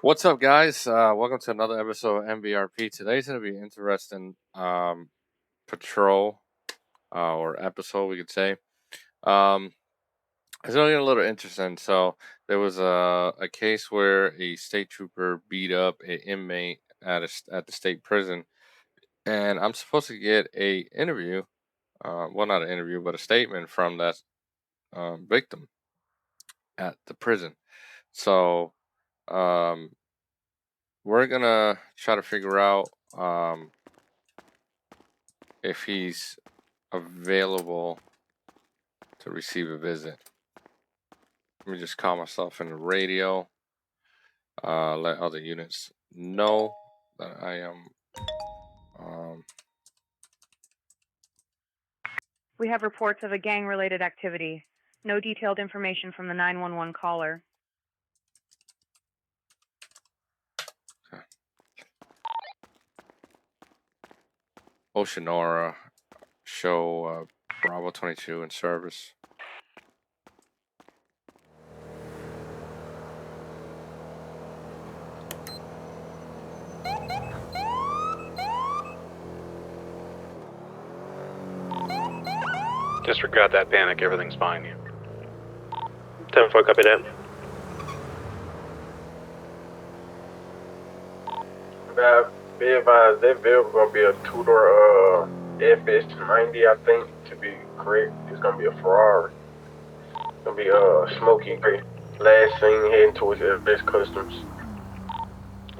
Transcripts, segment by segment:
What's up, guys? Welcome to another episode of Mbrp. Today's going to be an interesting patrol or episode, we could say. It's going to get a little interesting. So there was a case where a state trooper beat up an inmate at the state prison, and I'm supposed to get a interview. Well, not an interview, but a statement from that victim at the prison. So um, we're gonna try to figure out if he's available to receive a visit. Let me just call myself in the radio. Let other units know that I am. We have reports of a gang-related activity. No detailed information from the 911 caller. Okay. Oceanora, show Bravo 22 in service. Disregard that panic, everything's fine. 10-4, copy that. Be advised, that vehicle gonna be a two-door FS90, I think, to be correct. It's gonna be a Ferrari. It's gonna be smoky gray. Last seen heading towards FS Customs.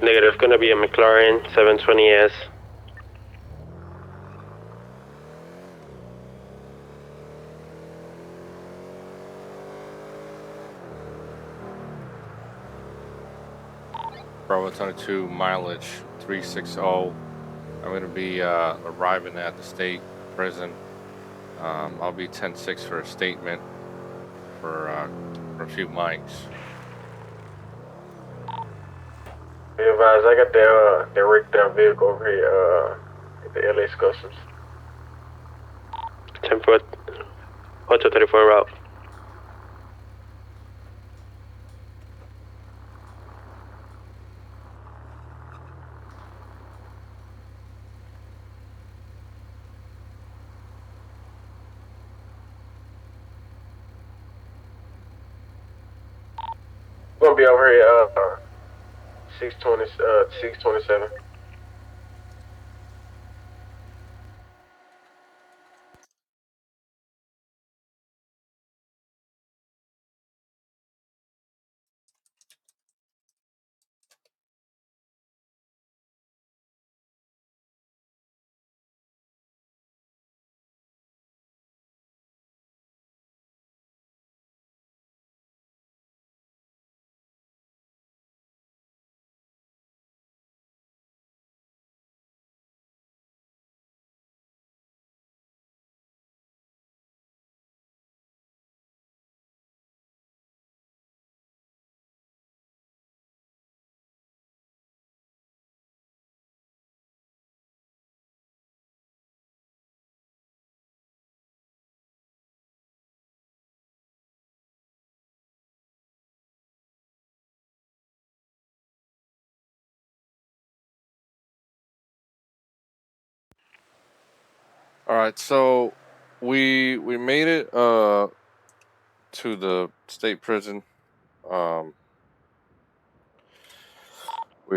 Negative, gonna be a McLaren 720S. Bravo 22 mileage 360. I'm going to be arriving at the state prison. I'll be 10-6 for a statement for a few mics. Be advised, I got that wrecked down vehicle over here at the LS Customs. 10-4, Hotel 34 route. Gonna be over here 627. All right, so we made it to the state prison. We're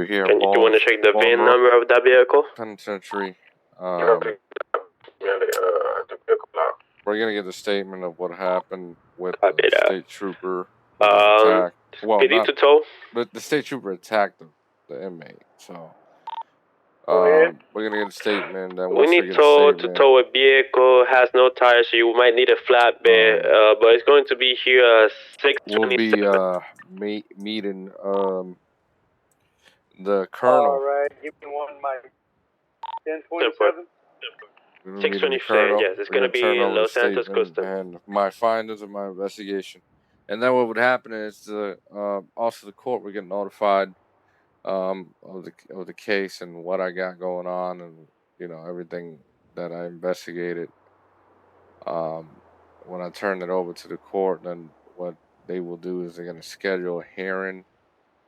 here. Can you want to check the VIN number of that vehicle? Penitentiary. The vehicle block. We're gonna get a statement of what happened with Copy the that. state trooper who got attacked. Well, PD not, to tow? but the state trooper attacked the inmate. So we're gonna get a statement. Then We need tow to tow a vehicle, has no tires, so you might need a flatbed, but it's going to be here 627. We'll be meeting the colonel. All right, give me one mic. 1027. 627, yes, it's going to be in Los Santos Customs. And my findings of my investigation. And then what would happen is also the court would get notified of the case and what I got going on, and everything that I investigated. When I turn it over to the court, then what they will do is they're going to schedule a hearing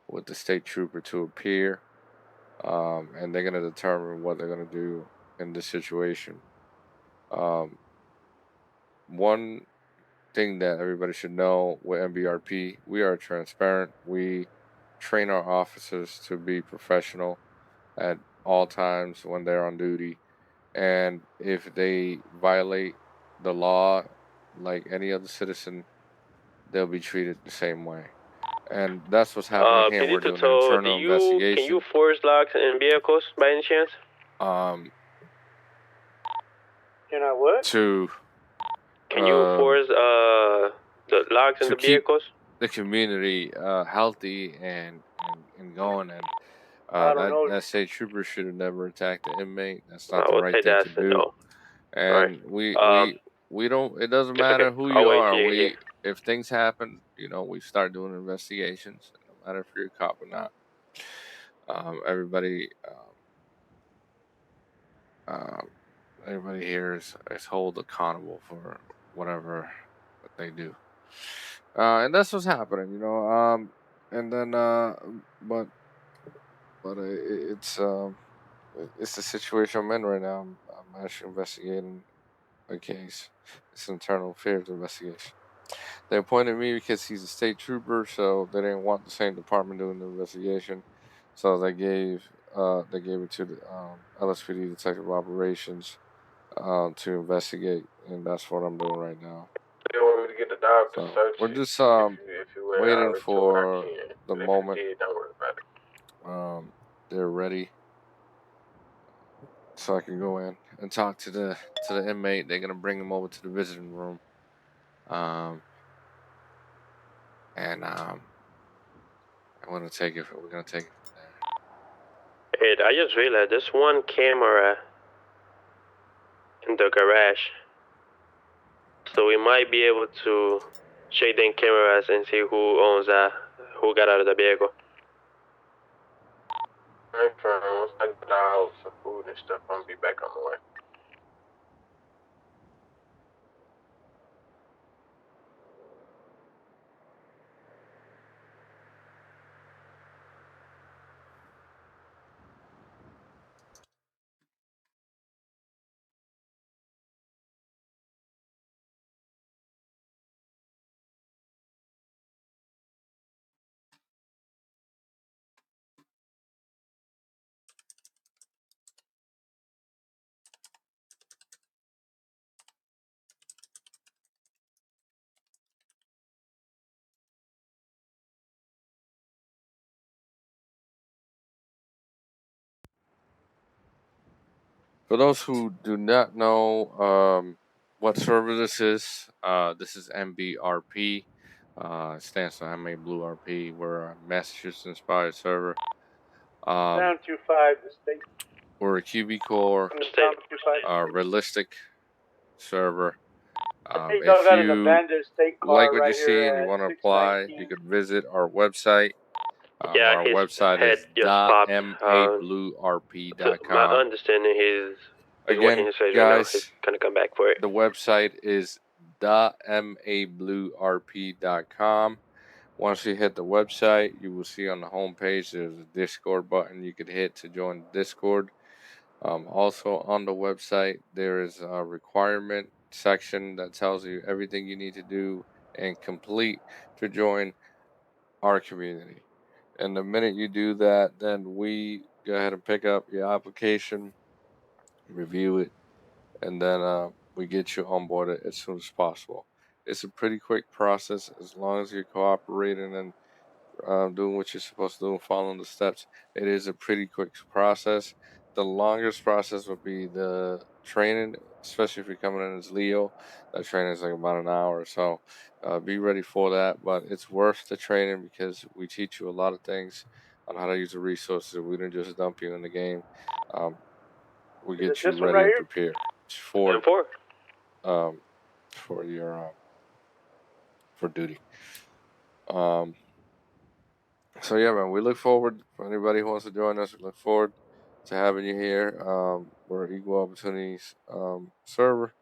with the state trooper to appear, and they're gonna determine what they're gonna do in this situation. Um, one thing that everybody should know with MBRP, we are transparent. We train our officers to be professional at all times when they're on duty. And if they violate the law like any other citizen, they'll be treated the same way. And that's what's happening here. We're doing an Benito, internal can you investigation. force locks in vehicles by any chance? Can I what? To Can you force the locks in to the keep vehicles? the community healthy and going, and I don't know. that state trooper should have never attacked the inmate. That's not I the would right say thing to that's a do. no. Alright. And we don't. It doesn't It's okay. matter who I'll you wait are. till you're here. If things happen, we start doing investigations. No matter if you're a cop or not. Everybody, um, everybody here is held accountable for whatever that they do. And that's what's happening. And then it's the situation I'm in right now. I'm actually investigating a case. It's an internal affairs investigation. They appointed me because he's a state trooper, so they didn't want the same department doing the investigation. So they gave it to the LSPD Detective Operations to investigate, and that's what I'm doing right now. They want me to get the dog to So search we're it. just If you were waiting already told I for can. the But if you moment. did, don't worry about it. They're ready, so I can go in and talk to the inmate. They're gonna bring him over to the visiting room, and we're gonna take it from there. Hey, I just realized there's one camera in the garage. So we might be able to check the cameras and see who owns that, who got out of the vehicle. I'm trying. Once I get out some food and stuff, I'm gonna be back on the way. For those who do not know what server this is Mbrp. It stands for MA Blue RP. We're a Massachusetts inspired server. 725 the state. We're a QB core, realistic server. Hey, dog, If got an you abandoned state like car what you right see here and you at want to apply, 619. you could visit our website. Yeah, Our his website head is just popped. My .mabluerp.com. understanding he's washing Again, his face right now. He's guys, gonna come back for it. the website is .mabluerp.com. Once you hit the website, you will see on the homepage there's a Discord button you could hit to join the Discord. Also on the website, there is a requirement section that tells you everything you need to do and complete to join our community. And the minute you do that, then we go ahead and pick up your application, review it, and then we get you onboarded as soon as possible. It's a pretty quick process as long as you're cooperating and doing what you're supposed to do and following the steps. It is a pretty quick process. The longest process would be the training, especially if you're coming in as Leo. That training is like about an hour or so. Be ready for that, but it's worth the training because we teach you a lot of things on how to use the resources. We didn't just dump you in the game. Um, we Is it get you this one ready right and here? prepared And four. um, for your for duty. Um, So yeah, man, we look forward for anybody who wants to join us. We look forward to having you here. We're equal opportunities server,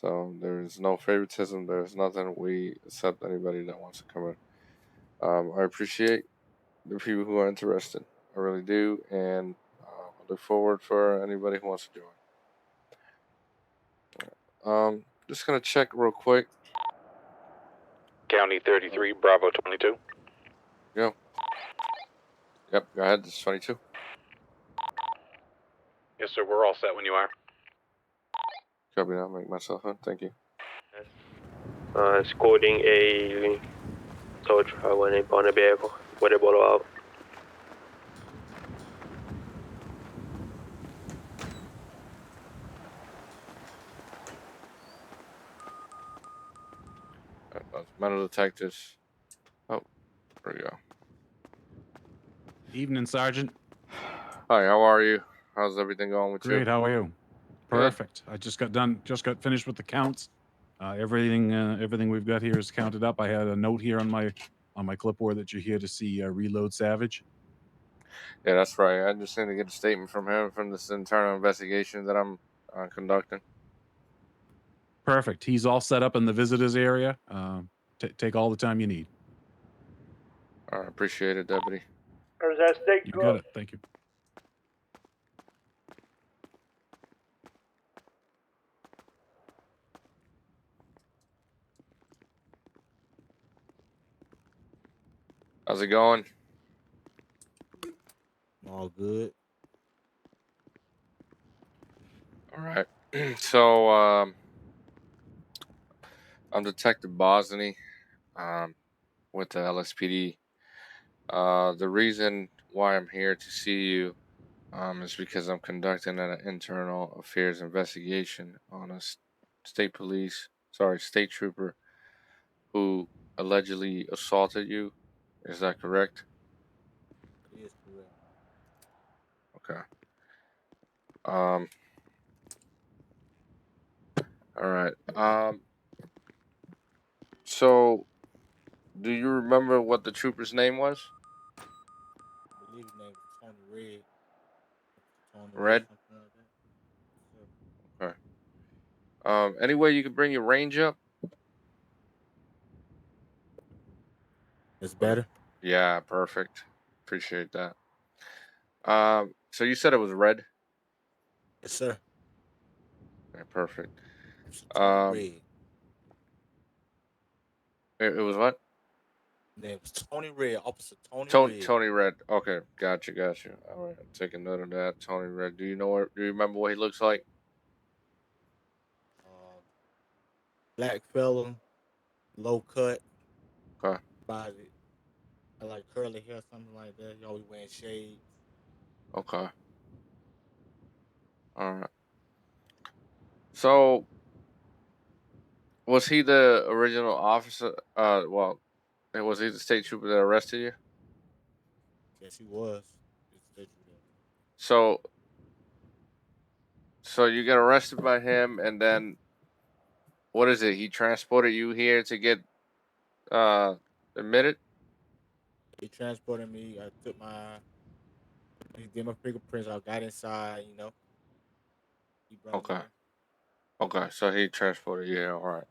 so there's no favoritism. There's nothing. We accept anybody that wants to come in. I appreciate the people who are interested. I really do, and I look forward for anybody who wants to join. Just gonna check real quick. County 33, Bravo 22. Go. Yep, go ahead. This is 22. Yes, sir. We're all set when you are. Copy that. Make myself in. Thank you. Escorting a tow truck when they on the vehicle with a bottle out. Metal detectives. Oh, there we go. Evening, Sergeant. Hi, how are you? How's everything going with Great. you? How are you? Good. Perfect. I just got finished with the counts. Everything we've got here is counted up. I had a note here on my clipboard that you're here to see Reload Savage. Yeah, that's right. I just need to get a statement from him from this internal investigation that I'm conducting. Perfect. He's all set up in the visitors area. Take all the time you need. All right, appreciate it, Deputy. There's that state You truck. got it. Thank you. How's it going? All good. All right. So, I'm Detective Bosny, with the LSPD. The reason why I'm here to see you, is because I'm conducting an internal affairs investigation on a state trooper who allegedly assaulted you. Is that correct? That is correct. Okay. Um. All right. So, do you remember what the trooper's name was? I believe his name was Tony Red. Tony Red, Red. something like that. So, Okay. Any way you could bring your range up? it's better. Yeah, perfect. Appreciate that. So you said it was red. Yes, sir. Okay, perfect. Officer Tony Um, Red. it was what? His name was Tony Red. Officer Tony Tony Red. Tony Red. Okay, gotcha. All right, take a note of that. Tony Red. Do you remember what he looks like? Um, Black fella, low cut, Okay. body. I like curly hair, something like that. He always wearing shades. Okay. All right. So was he the original officer? Well, was he the state trooper that arrested you? Yes, he was. It's literally So you get arrested by him, and then what is it? He transported you here to get uh admitted. He transported me. He did my fingerprints. I got inside. He brought me Okay. in. Okay. So he transported you. Yeah, all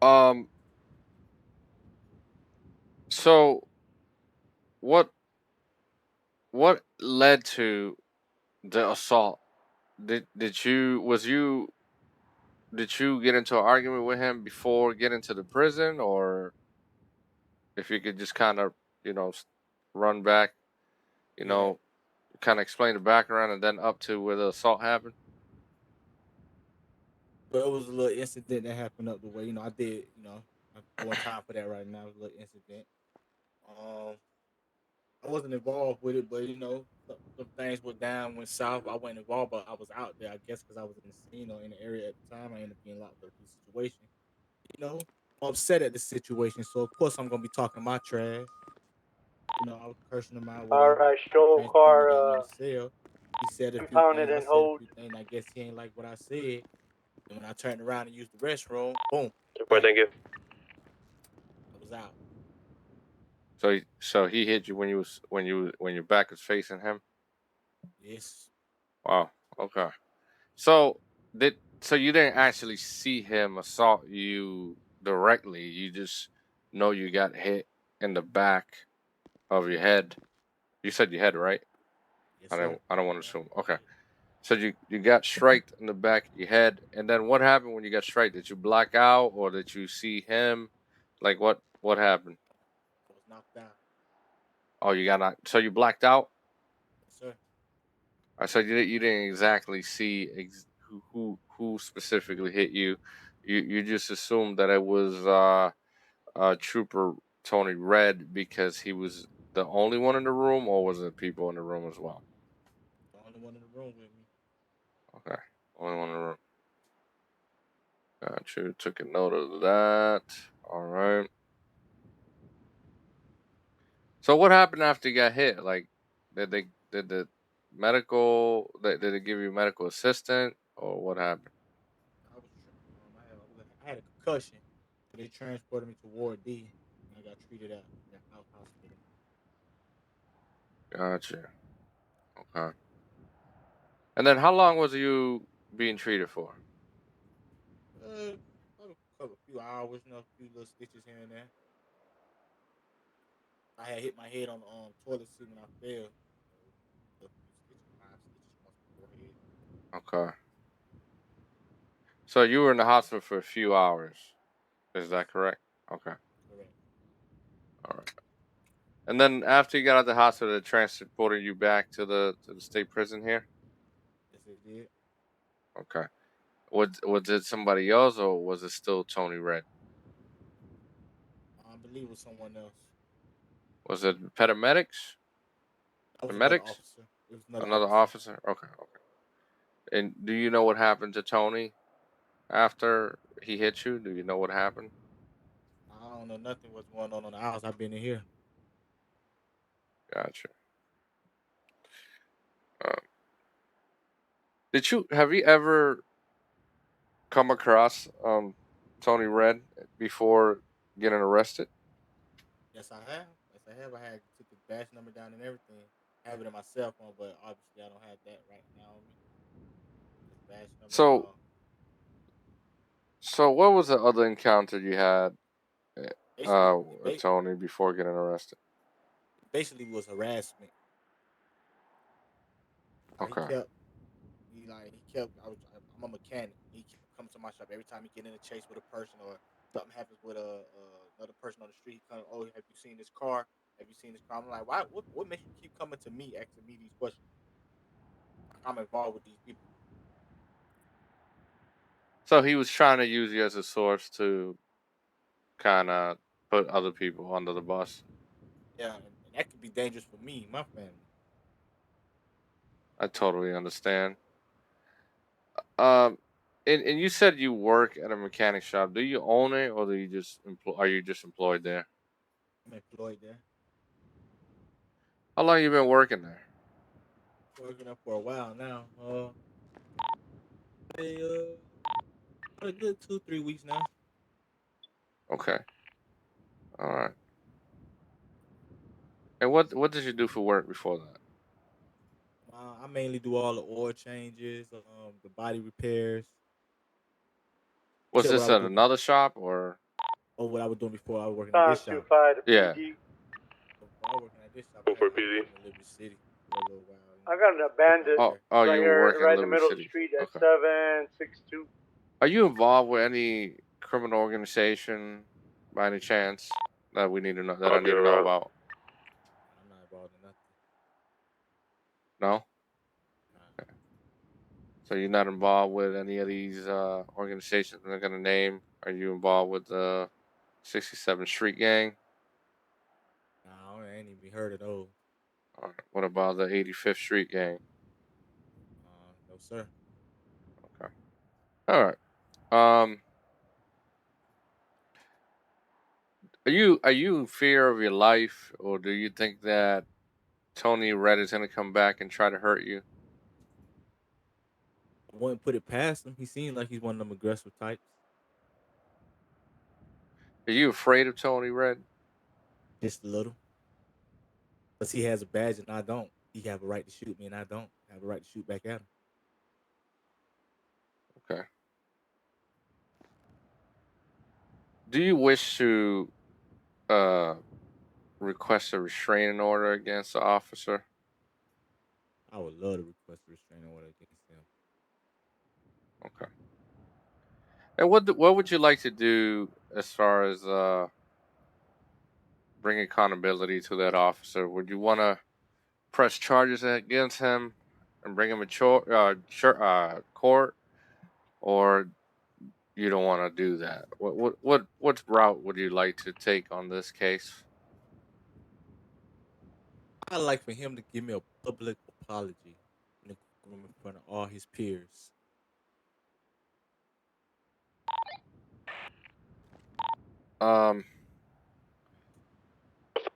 right. Um. So what led to the assault? Did you was you did you get into an argument with him before getting to the prison, or if you could just kind of you know s- run back, you Yeah, know, kind of explain the background and then up to where the assault happened? but it was a little incident that happened up the way. I did. I'm doing time for that right now. It was a little incident. Um, I wasn't involved with it, but some things went south. I wasn't involved, but I was out there. I guess because I was in the scene or in the area at the time. I ended up being locked up in the situation. I'm upset at the situation, so of course I'm gonna be talking my trash. I was cursing him out, All whatever. right, He stolen transported me, got me in car, the cell. He said a few impounded things. I and said a hold. few things. I guess he ain't like what I said. And when I turned around and used the restroom, boom, Report, bang, thank you. I was out. So he hit you when your back was facing him. Yes. Wow. Okay. So you didn't actually see him assault you directly. You just know you got hit in the back of your head. You said your head, right? Yes, I sir. don't want to assume. Okay. So you got striked in the back of your head, and then what happened when you got striked? Did you black out, or did you see him? Like what happened? I was knocked out. Oh, you got knocked. So you blacked out. Yes, sir. So you didn't exactly see who specifically hit you. You just assumed that it was Trooper Tony Red because he was the only one in the room, or was it people in the room as well? The only one in the room with me. Okay, only one in the room. Got you. Took a note of that. All right. So what happened after you got hit? Like, did the medical did they give you medical assistant or what happened? I had a concussion, so they transported me to Ward D, and I got treated at the hospital. Gotcha. Okay. And then how long was you being treated for? Probably a couple, few hours, a few little stitches here and there. I had hit my head on the toilet seat when I fell. So, a few stitches, 5 stitches across my forehead. Okay. So you were in the hospital for a few hours. Is Yes, that correct? Okay. correct. All right. And then after you got out of the hospital, they transported you back to the state prison here. Yes, it did. Okay. Was it somebody else or was it still Tony Red? I believe it was someone else. Was it paramedics? That The was another medics? officer. It was another Another officer. officer? Okay. Okay. And do you know what happened to Tony after he hit you? Do you know what happened? I don't know nothing what's going on the house. I've been in here. Gotcha. Um, did you have you ever come across Tony Red before getting arrested? Yes, I have. Yes, I have. I had took his badge number down and everything. I have it in my cell phone, but obviously I don't have that right now on me. His badge number and So all. so what was the other encounter you had Basically, with Tony before getting arrested? basically was harassment. He Okay. kept he kept. I'm a mechanic. He kept coming to my shop every time he get in a chase with a person or something happens with another person on the street. He come, oh, have you seen this car? Have you seen this car? I'm like, why? What makes you keep coming to me asking me these questions? Like I'm involved with these people. So he was trying to use you as a source to kind of put other people under the bus. Yeah, and that could be dangerous for me, and my family. I totally understand. Um, and you said you work at a mechanic shop. Do you own it, or do you just are you just employed there? I'm employed there. How long you been working there? Working up for a while now. Say, a good 2, 3 weeks now. Okay, all right. And what did you do for work before that? I mainly do all the oil changes, the body repairs. You Was said what I this was at doing, another shop or? what I was doing before I was working at Time this shop. 25 to Yeah. PD. Before I was working at this shop, Go for I was PD. working in Liberty City for a little while. I got an As a cook out abandoned Oh, there. oh, right you were here, working in right in the Liberty middle of the City. street at Okay. 762. Are you involved with any criminal organization by any chance that we need to know that I I'll need get to know around. about? I'm not involved in nothing. No. Nah. So you're not involved with any of these organizations I'm gonna name? Are you involved with the 67th Street Gang? Nah, I ain't even heard of those. Or what about the 85th Street Gang? No, sir. Okay. All right. Um, are you in fear of your life, or do you think that Tony Red is gonna come back and try to hurt you? I wouldn't put it past him. He seems like he's one of them aggressive types. Are you afraid of Tony Red? Just a little. Because he has a badge and I don't. He have a right to shoot me and I don't. I have a right to shoot back at him. Okay. Do you wish to uh request a restraining order against the officer? I would love to request a restraining order against him. Okay. And what would you like to do as far as bring accountability to that officer? Would you want to press charges against him and bring him to court, or you don't want to do that? What route would you like to take on this case? I'd like for him to give me a public apology in front of all his peers. Um,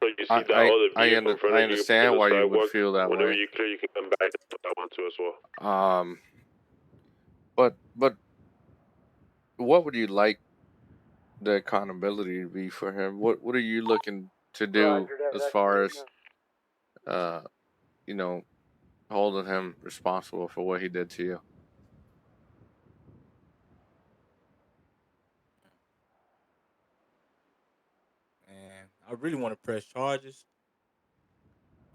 So you see that other vehicle in front I of you on understand the why you would sidewalk. feel that Whenever way. you clear, you can come back if I want to as well. But what would you like the accountability to be for him? What are you looking to do Roger that. as That's far good as enough. you know, holding him responsible for what he did to you? And I really want to press charges.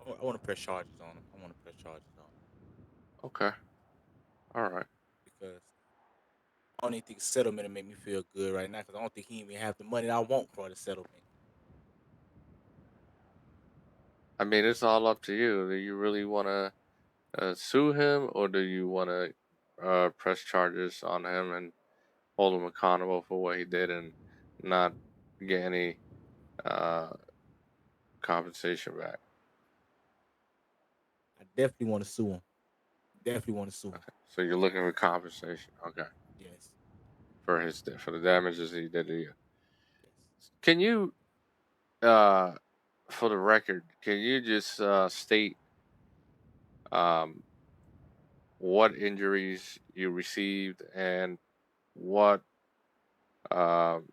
I want to press charges on him. I want to press charges on him Okay. All right. because I don't even think settlement will make me feel good right now because I don't think he even have the money I want for the settlement. I mean, it's all up to you. Do you really want to sue him, or do you want to press charges on him and hold him accountable for what he did and not get any uh, compensation back? I definitely want to sue him. Definitely want to sue him. Okay. So you're looking for compensation, okay, Yes. for the damages he did to you. Yes. Can you, uh, for the record, can you just state um, what injuries you received and what um,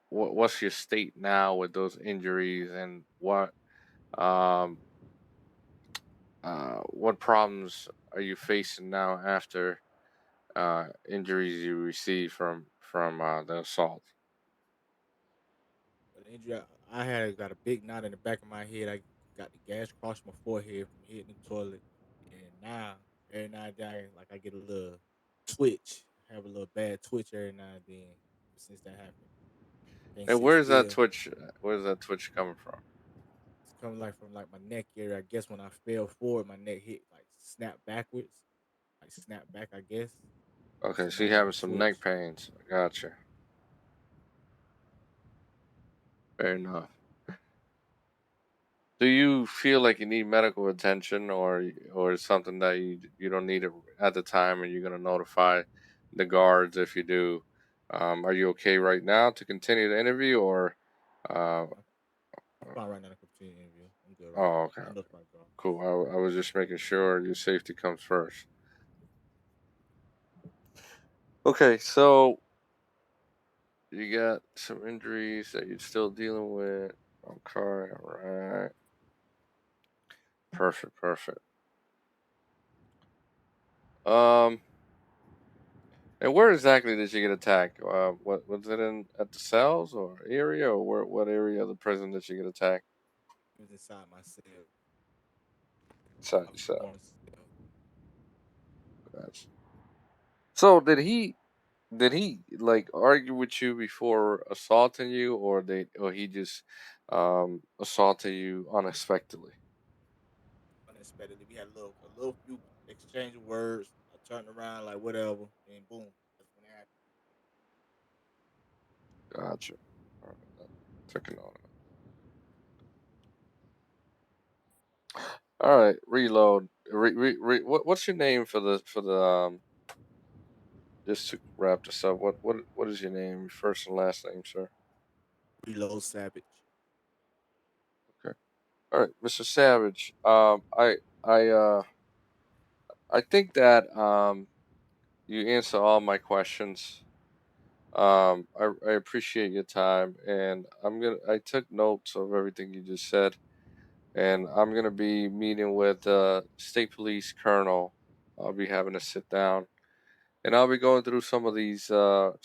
what's your state now with those injuries, and um, what problems are you facing now after injuries you received from the assault? But the injury I had got a big knot in the back of my head. I got the gas across my forehead from hitting the toilet, and now every now and then, like I get a little twitch. I have a little bad twitch every now and then. Since that happened, can't And sit where's that still. twitch? Where's that twitch coming from? It's coming like from like my neck area. I guess when I fell forward, my neck hit like snap backwards, like snap back. I guess. Okay, So so now you I got having a some neck twitch. pains. Gotcha. Fair enough. Do you feel like you need medical attention, or is something that you don't need it at the time, and you're gonna notify the guards if you do? Are you okay right now to continue the interview, or? Uh, I'm fine right now to continue the interview. I'm good right oh, now. okay, I know okay, it's my girl. cool. I was just making sure your safety comes first. Okay, so you got some injuries that you're still dealing with. Okay, all right, perfect, perfect. Um. And where exactly did you get attacked? What was it in at the cells or area, or what area of the prison did you get attacked? It was inside my cell. Inside I the was cell. born cell. Gotcha. So did he like argue with you before assaulting you, or he just assaulted you unexpectedly? Unexpectedly. We had a little few exchange of words. I turned around like whatever, and boom, that's when it happened. Gotcha. All right, taking on it. All right, reload. What's your name for the just to wrap this up? What is your name? Your first and last name, sir? Reload Savage. Okay. All right, Mr. Savage. I think that you answer all my questions. I appreciate your time, and I took notes of everything you just said, and I'm gonna be meeting with State Police Colonel. I'll be having a sit down, and I'll be going through some of these. Well,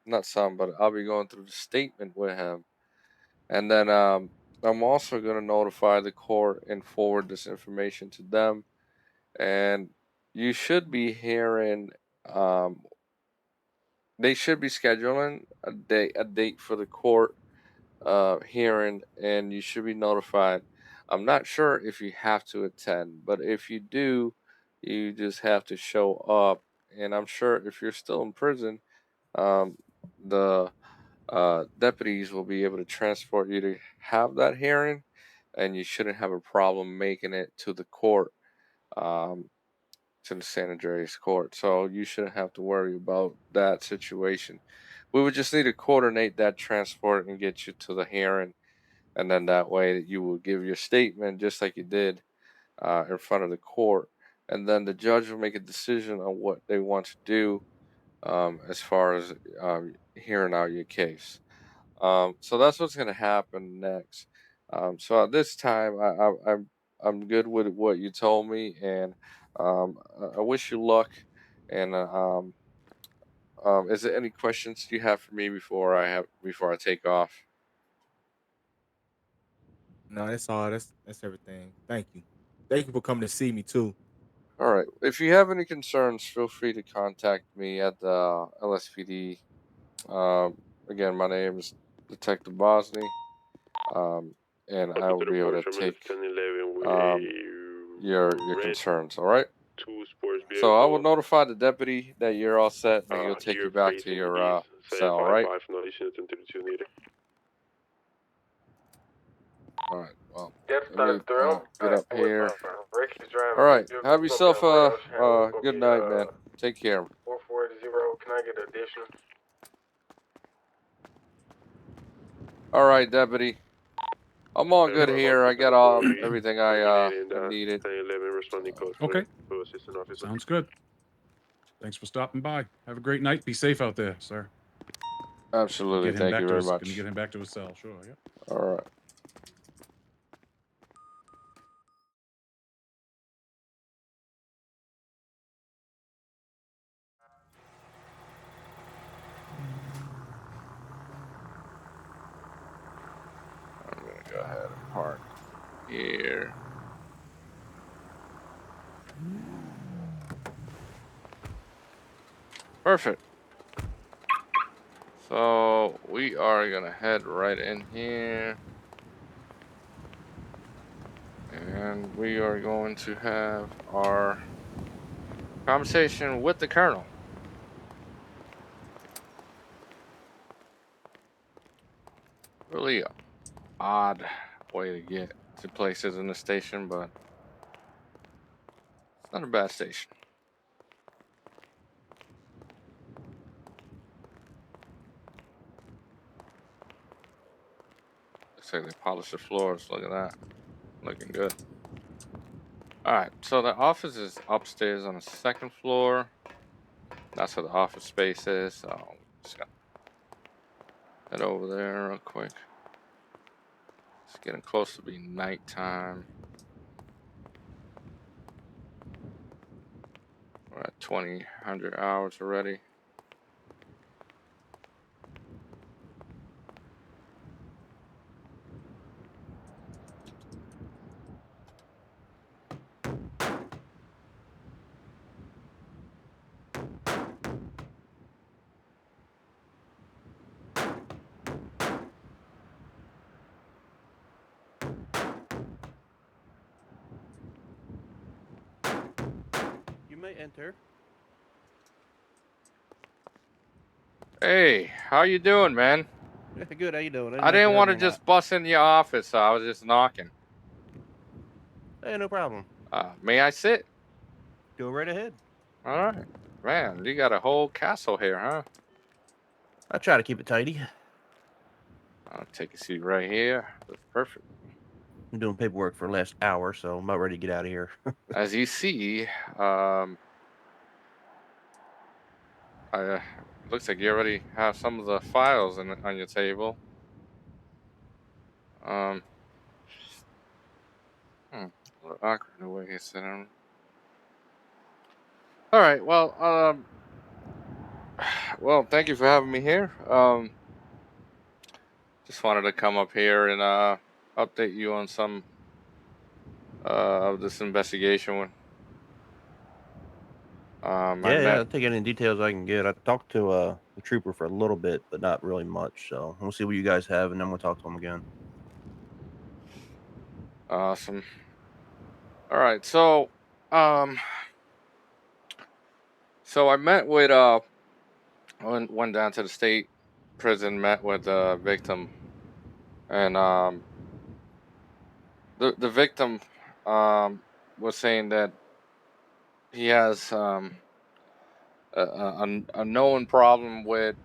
not some, but I'll be going through the statement with him, and then I'm also going to notify the court and forward this information to them. And you should be hearing, they should be scheduling a date for the court hearing, and you should be notified. I'm not sure if you have to attend, but if you do, you just have to show up. And I'm sure if you're still in prison, um, the deputies will be able to transport you to have that hearing, and you shouldn't have a problem making it to the court, um, to the San Andreas court. So you shouldn't have to worry about that situation. We would just need to coordinate that transport and get you to the hearing, and then that way you will give your statement just like you did in front of the court, and then the judge will make a decision on what they want to do as far as hearing out your case. So that's what's going to happen next. So at this time, I'm good with what you told me, and I wish you luck. And is there any questions you have for me before I take off? No, that's all. That's everything. Thank you. Thank you for coming to see me too. All right. If you have any concerns, feel free to contact me at the LSPD. Again, my name is Detective Bosney, and I Welcome will to the be able Port to Terminal take 1011 with um, your a red concerns. All right. 2 sports So I will vehicle. notify the deputy that you're all set, and he'll take you You're back to facing your east, cell. All right. 755, no issues into the 2 meter. All right. Well, That's let me 33. I'm get up with here. Ricky driving All his right. vehicle. Have We're gonna be yourself on Welsh Handle. It's a gonna good be night, man. Take care. 440. Can I get additional? All right, deputy. I'm all good here. I got all everything I needed. 1011 responding code Okay. for assistant officer. Sounds good. Thanks for stopping by. Have a great night. Be safe out there, sir. Absolutely. Thank you very Can you much. get him back to his cell? Sure. Yeah. All right. I'm gonna go ahead and park here. Perfect. So we are gonna head right in here, and we are going to have our conversation with the colonel. Really odd way to get to places in the station, but it's not a bad station. Looks like they polished the floors. Look at that. Looking good. All right. So the office is upstairs on the second floor. That's where the office space is. So just gotta head over there real quick. It's getting close to being nighttime. We're at 2000 hours already. You may enter. Hey, how you doing, man? Yeah, good. How you doing? I didn't want to just bust in your office, so I was just knocking. Hey, no problem. May I sit? Go right ahead. All right. Man, you got a whole castle here, huh? I try to keep it tidy. I'll take a seat right here. That's perfect. I'm doing paperwork for the last hour, so I'm about ready to get out of here. As you see, looks like you already have some of the files on your table. Um, a little awkward the way you sit down. All right. Well, thank you for having me here. Just wanted to come up here and update you on some of this investigation. When I Yeah, met I'll take any details I can get. I talked to the trooper for a little bit, but not really much. So we'll see what you guys have, and then we'll talk to him again. awesome. All right, um, so I met with went down to the state prison, met with the victim, and the victim was saying that he has a known problem with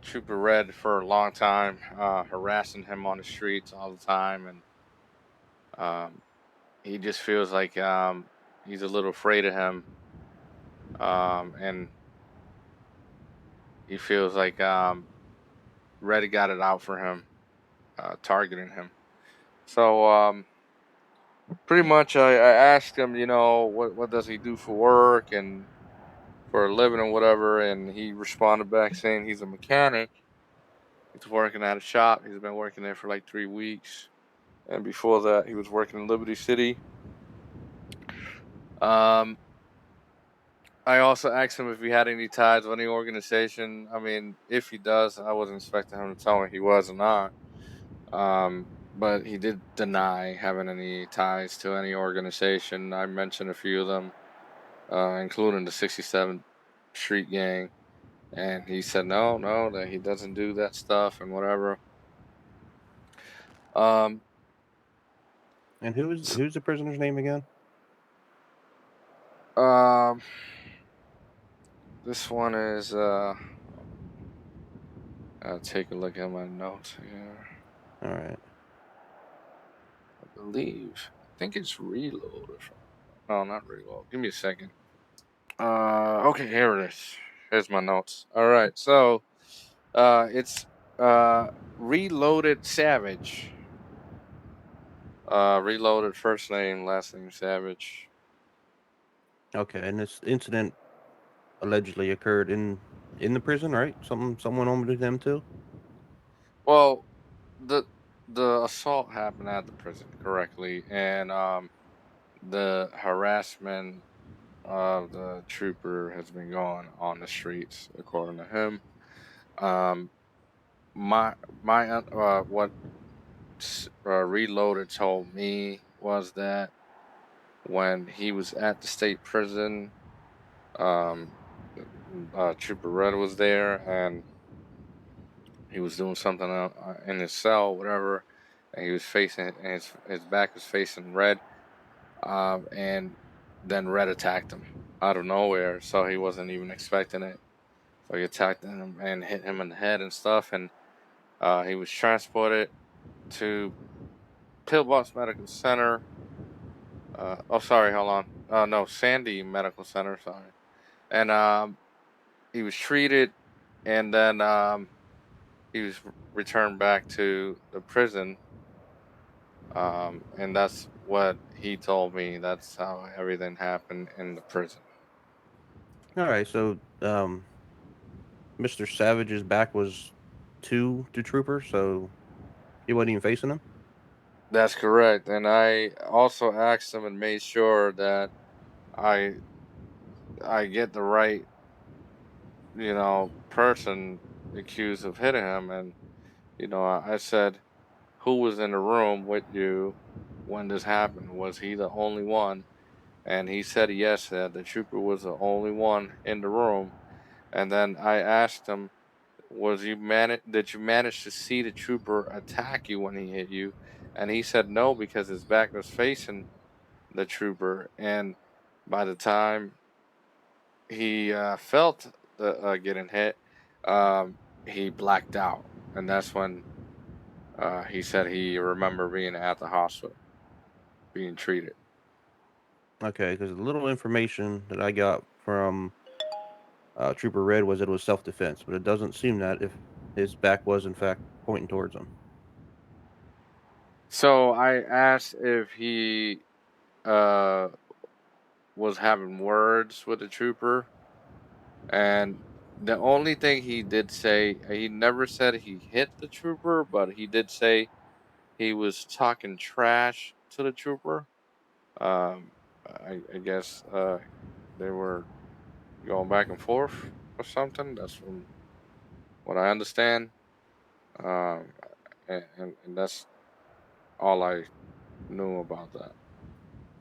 Trooper Red for a long time, harassing him on the streets all the time, and um, he just feels like he's a little afraid of him, and he feels like Red got it out for him, targeting him. So pretty much, I asked him, what does he do for work and for a living or whatever, and he responded back saying he's a mechanic. He's working at a shop. He's been working there for like 3 weeks. And before that, he was working in Liberty City. Um, I also asked him if he had any ties with any organization. I mean, if he does, I wasn't expecting him to tell me he was or not. But he did deny having any ties to any organization. I mentioned a few of them, including the 67th Street Gang. And he said no, that he doesn't do that stuff and whatever. Um, And who's the prisoner's name again? um, this one is I'll take a look at my notes here. All right. I believe. I think it's Reload or something. No, not Reload. Give me a second. Okay, here it is. Here's my notes. All right, so it's Reloaded Savage. Reloaded first name, last name Savage. Okay, and this incident allegedly occurred in the prison, right? Something went on with them too. Well, the the assault happened at the prison, correctly, and the harassment of the trooper has been going on the streets, according to him. Um, what Reloaded told me was that when he was at the state prison, um, Trooper Red was there, and he was doing something in his cell, whatever, and he was facing, and his back was facing Red, and then Red attacked him out of nowhere, so he wasn't even expecting it. So he attacked him and hit him in the head and stuff, and he was transported to Pillbox Medical Center. Oh, sorry, hold on. No, Sandy Medical Center. Sorry, and he was treated, and then he was returned back to the prison. And that's what he told me. That's how everything happened in the prison. All right, so Mr. Savage's back was to the trooper, so he wasn't even facing him. That's correct. And I also asked him and made sure that I I get the right, person accused of hitting him. And, I said, who was in the room with you when this happened? Was he the only one? And he said yes, that the trooper was the only one in the room. And then I asked him, did you manage to see the trooper attack you when he hit you? And he said no, because his back was facing the trooper. And by the time he felt the getting hit, he blacked out, and that's when he said he remembered being at the hospital, being treated. Okay, because the little information that I got from Trooper Red was it was self-defense, but it doesn't seem that if his back was in fact pointing towards him. So I asked if he uh, was having words with the trooper, and the only thing he did say, he never said he hit the trooper, but he did say he was talking trash to the trooper. Um, I guess they were going back and forth or something. That's from what I understand. Um, and that's all I knew about that.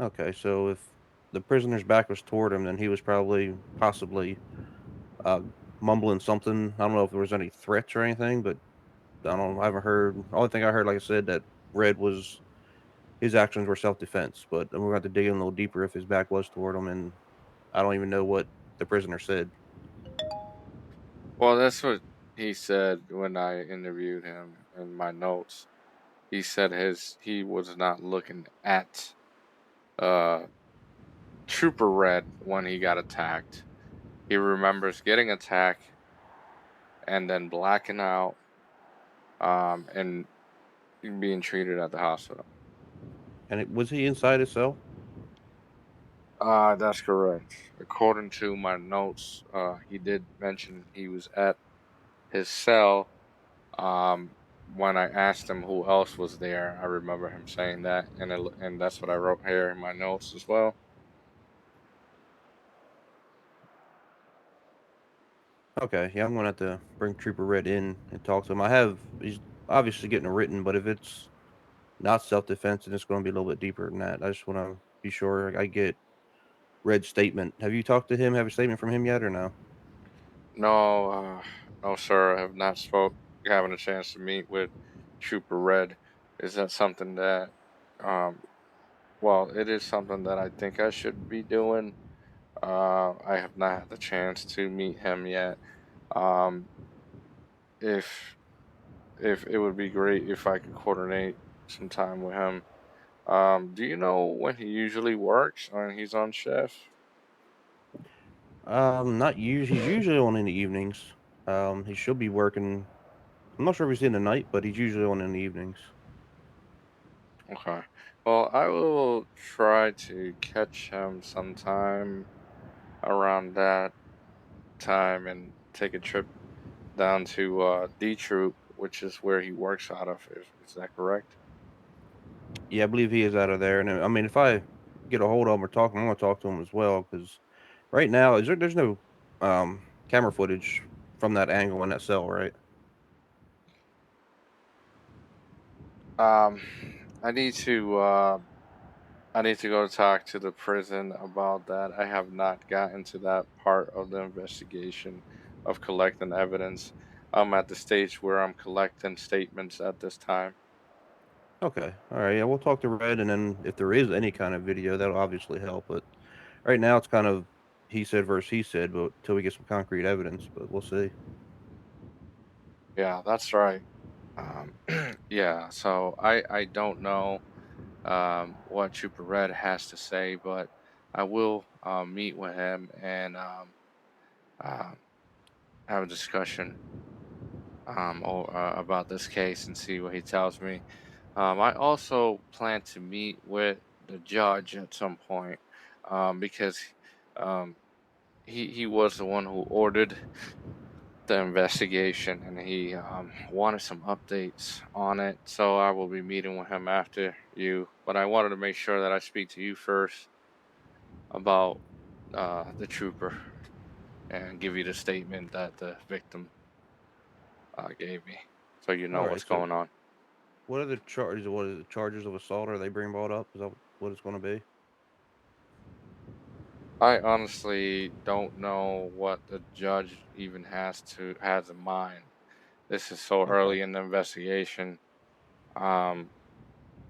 Okay, so if the prisoner's back was toward him, then he was probably possibly uh, mumbling something. I don't know if there was any threats or anything, but I don't. I haven't heard. Only thing I heard, like I said, that Red was his actions were self defense. But we're going to have to dig in a little deeper if his back was toward him, and I don't even know what the prisoner said. Well, that's what he said when I interviewed him in my notes. He said he was not looking at uh Trooper Red when he got attacked. He remembers getting attacked and then blacking out and being treated at the hospital. And was he inside his cell? That's correct. According to my notes, he did mention he was at his cell. When I asked him who else was there, I remember him saying that, and that's what I wrote here in my notes as well. Okay, yeah, I'm gonna have to bring Trooper Red in and talk to him. He's obviously getting a written, but if it's not self defense, then it's going to be a little bit deeper than that. I just want to be sure I get Red's statement. Have you talked to him? Have a statement from him yet, or no? No, no, sir. I have not having a chance to meet with Trooper Red. Is that something that, um, well, it is something that I think I should be doing. I have not had the chance to meet him yet. Um, if if it would be great if I could coordinate some time with him. Do you know when he usually works when he's on shift? Not usually. He's usually on in the evenings. He should be working. I'm not sure if he's in the night, but he's usually on in the evenings. Okay. Well, I will try to catch him sometime around that time and take a trip down to D Troop, which is where he works out of. Is that correct? Yeah, I believe he is out of there. And I mean, if I get a hold of him or talk to him, I'm gonna talk to him as well because right now there's no camera footage from that angle in that cell, right? Um, I need to I need to go talk to the prison about that. I have not gotten to that part of the investigation of collecting evidence. I'm at the stage where I'm collecting statements at this time. Okay. All right. Yeah, we'll talk to Red, and then if there is any kind of video, that'll obviously help. But right now, it's kind of he said versus he said, but until we get some concrete evidence, but we'll see. Yeah, that's right. Um, yeah, so I don't know what Trooper Red has to say, but I will meet with him and uh, have a discussion about this case and see what he tells me. I also plan to meet with the judge at some point because um, he was the one who ordered the investigation and he wanted some updates on it. So I will be meeting with him after you. But I wanted to make sure that I speak to you first about the trooper and give you the statement that the victim gave me so you All know right. what's So, going on. what are the charges? What is the charges of assault? Are they being brought up? Is that what it's going to be? I honestly don't know what the judge even has in mind. This is so Okay. early in the investigation. Um,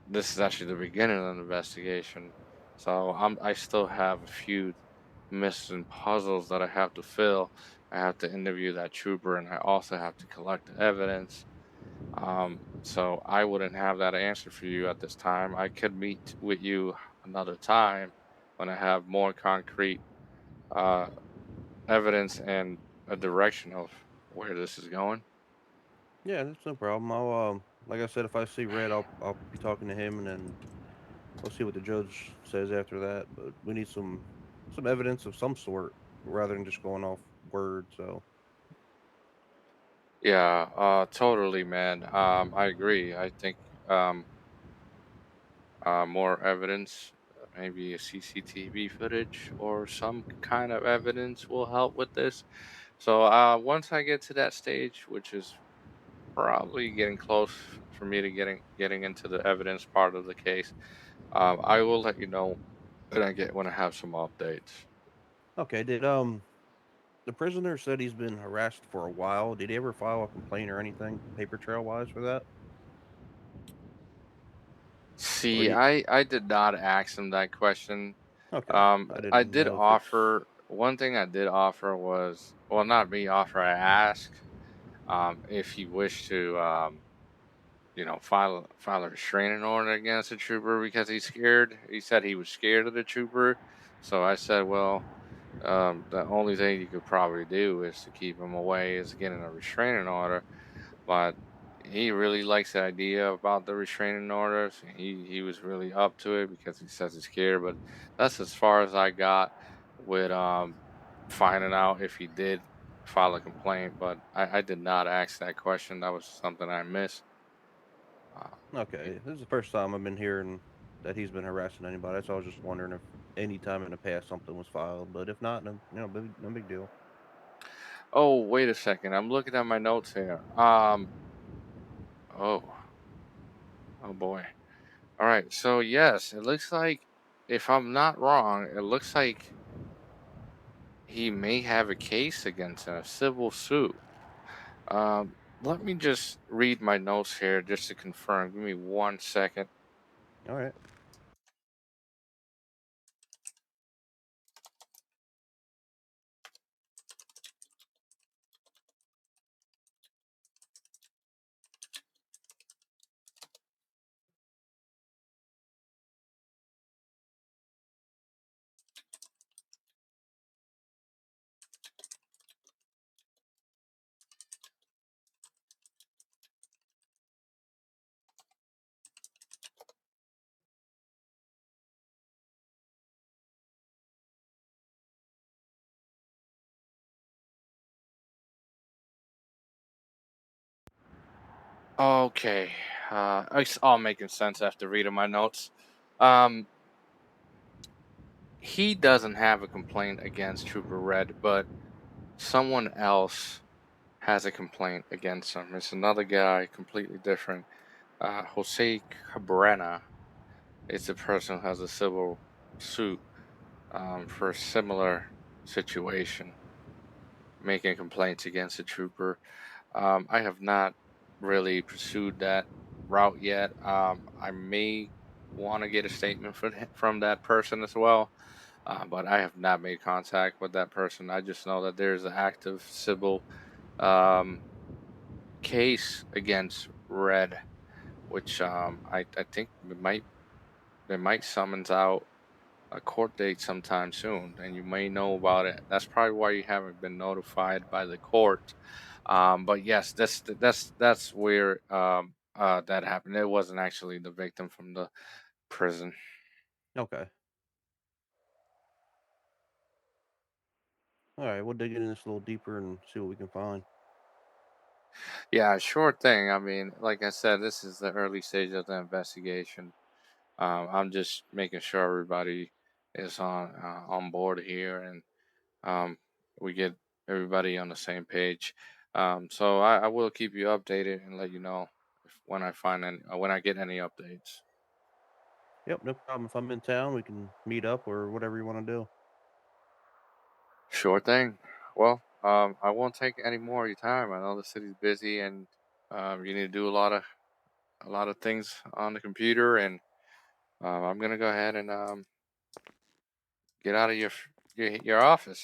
this is actually the beginning of the investigation, so I still have a few missing puzzles that I have to fill. I have to interview that trooper, and I also have to collect the evidence. So I wouldn't have that answer for you at this time. I could meet with you another time when I have more concrete uh, evidence and a direction of where this is going. Yeah, that's no problem. Like I said, if I see Red, I'll be talking to him, and then we'll see what the judge says after that. But we need some evidence of some sort rather than just going off word. So, Yeah, totally, man. I agree. I think more evidence, maybe a CCTV footage or some kind of evidence will help with this. So once I get to that stage, which is probably getting close for me to getting into the evidence part of the case, I will let you know when I have some updates. Okay. Did the prisoner said he's been harassed for a while? Did he ever file a complaint or anything, paper trail wise, for that? Or See, did I did not ask him that question. okay? I I didn't did know if it's offer one thing. I did offer was, well, not me offer. I asked if he wished to file a restraining order against the trooper because he's scared. He said he was scared of the trooper. So I said, well, the only thing you could probably do is to keep him away is getting a restraining order. But he really likes the idea about the restraining orders. He was really up to it because he says he's scared. But that's as far as I got with finding out if he did file a complaint. But I did not ask that question. That was something I missed. Uh, y- okay. This is the first time I've been hearing that he's been harassing anybody. So I was just wondering if any time in the past something was filed, but if not, no, no big deal. oh, wait a second. I'm looking at my notes here. Oh, oh boy. All right. So yes, it looks like, if I'm not wrong, it looks like he may have a case against him, a civil suit. Let me just read my notes here just to confirm. Give me 1 second. All right. Okay. It's all making sense after reading my notes. Um, he doesn't have a complaint against Trooper Red, but someone else has a complaint against him. It's another guy, completely different. Jose Cabrera is the person who has a civil suit for a similar situation, making complaints against the trooper. I have not really pursued that route yet. I may want to get a statement from that person as well, but I have not made contact with that person. I just know that there's an active civil um, case against Red, which I think they might summons out a court date sometime soon, and you may know about it. That's probably why you haven't been notified by the court. But yes, that's where that happened. It wasn't actually the victim from the prison. Okay. All right. We'll dig in this a little deeper and see what we can find. Yeah, sure thing. I mean, like I said, this is the early stage of the investigation. I'm just making sure everybody is on board here, and um, we get everybody on the same page. So I will keep you updated and let you know when I find when I get any updates. Yep. No problem. If I'm in town, we can meet up or whatever you want to do. Sure thing. Well, I won't take any more of your time. I know the city's busy and you need to do a lot of things on the computer, and I'm gonna go ahead and get out of your office.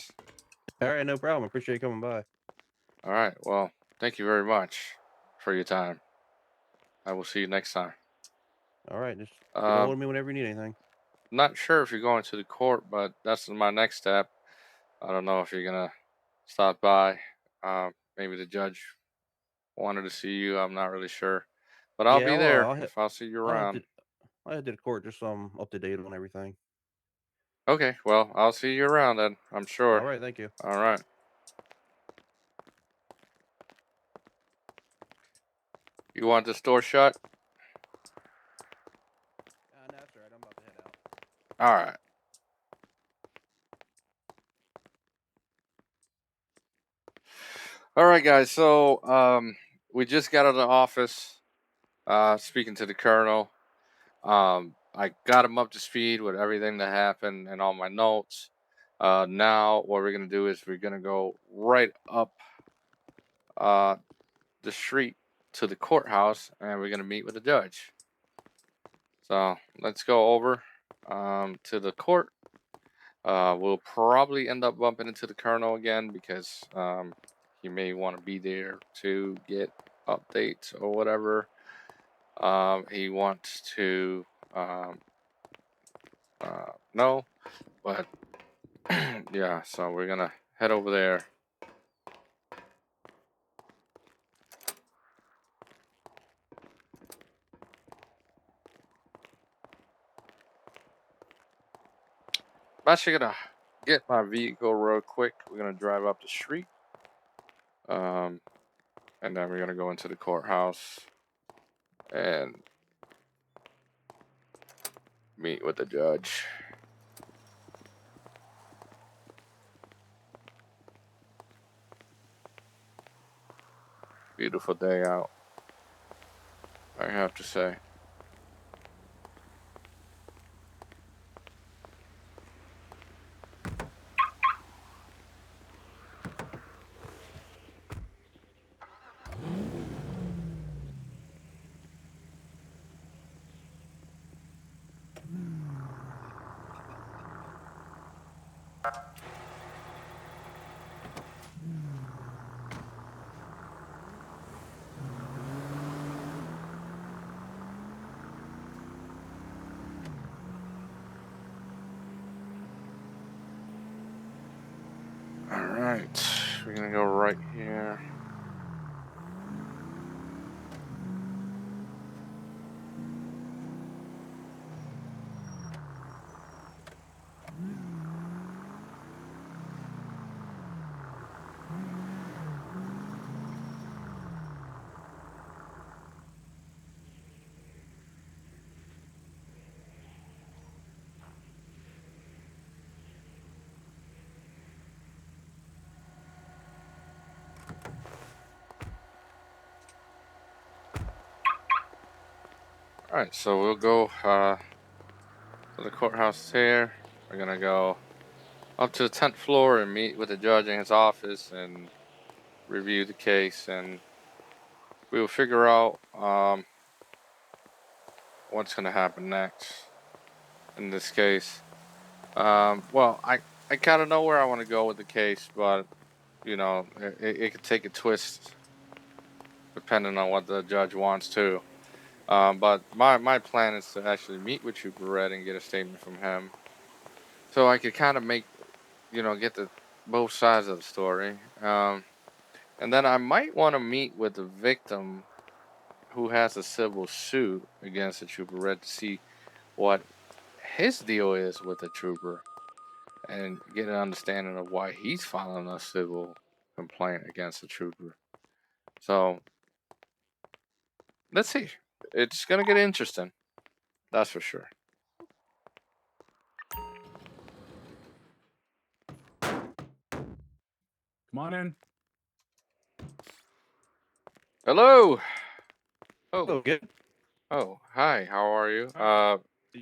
All right. No problem. Appreciate you coming by. All right. Well, thank you very much for your time. I will see you next time. All right. Just get a hold Um, of me whenever you need anything. Not sure if you're going to the court, but that's my next step. I don't know if you're gonna stop by. Maybe the judge wanted to see you. I'm not really sure, but I'll Yeah. be there if I'll see you I'll head to around. I'll head to the court just so I'm up to date on everything. Okay, well, I'll see you around then. I'm All sure. right. Thank you. All right. You want the store shut? That's All right. All right, guys. So we just got out of the office. Speaking to the colonel. I got him up to speed with everything that happened and all my notes. Now what we're gonna do is we're gonna go right up uh, the street to the courthouse, and we're gonna meet with the judge. So let's go over to the court. We'll probably end up bumping into the colonel again because he may want to be there to get updates or whatever. He wants to know, but yeah, so we're gonna head over there. I'm actually gonna get my vehicle real quick. We're gonna drive up the street, and then we're gonna go into the courthouse and meet with the judge. Beautiful day out, I have to say. All right, we're gonna go right here. All right, so we'll go to the courthouse here. We're gonna go up to the 10th floor and meet with the judge in his office and review the case, and we will figure out what's gonna happen next in this case. Well, I kind of know where I want to go with the case, but you know, it could take a twist depending on what the judge wants to. But my plan is to actually meet with Trooper Red and get a statement from him, so I could kind of make, get the both sides of the story. And then I might want to meet with the victim who has a civil suit against the Trooper Red to see what his deal is with the trooper and get an understanding of why he's filing a civil complaint against the trooper. So let's see. It's gonna get interesting. That's for sure. Come on in. Hello. Oh, Oh, good. oh, hi. How are you? Hi.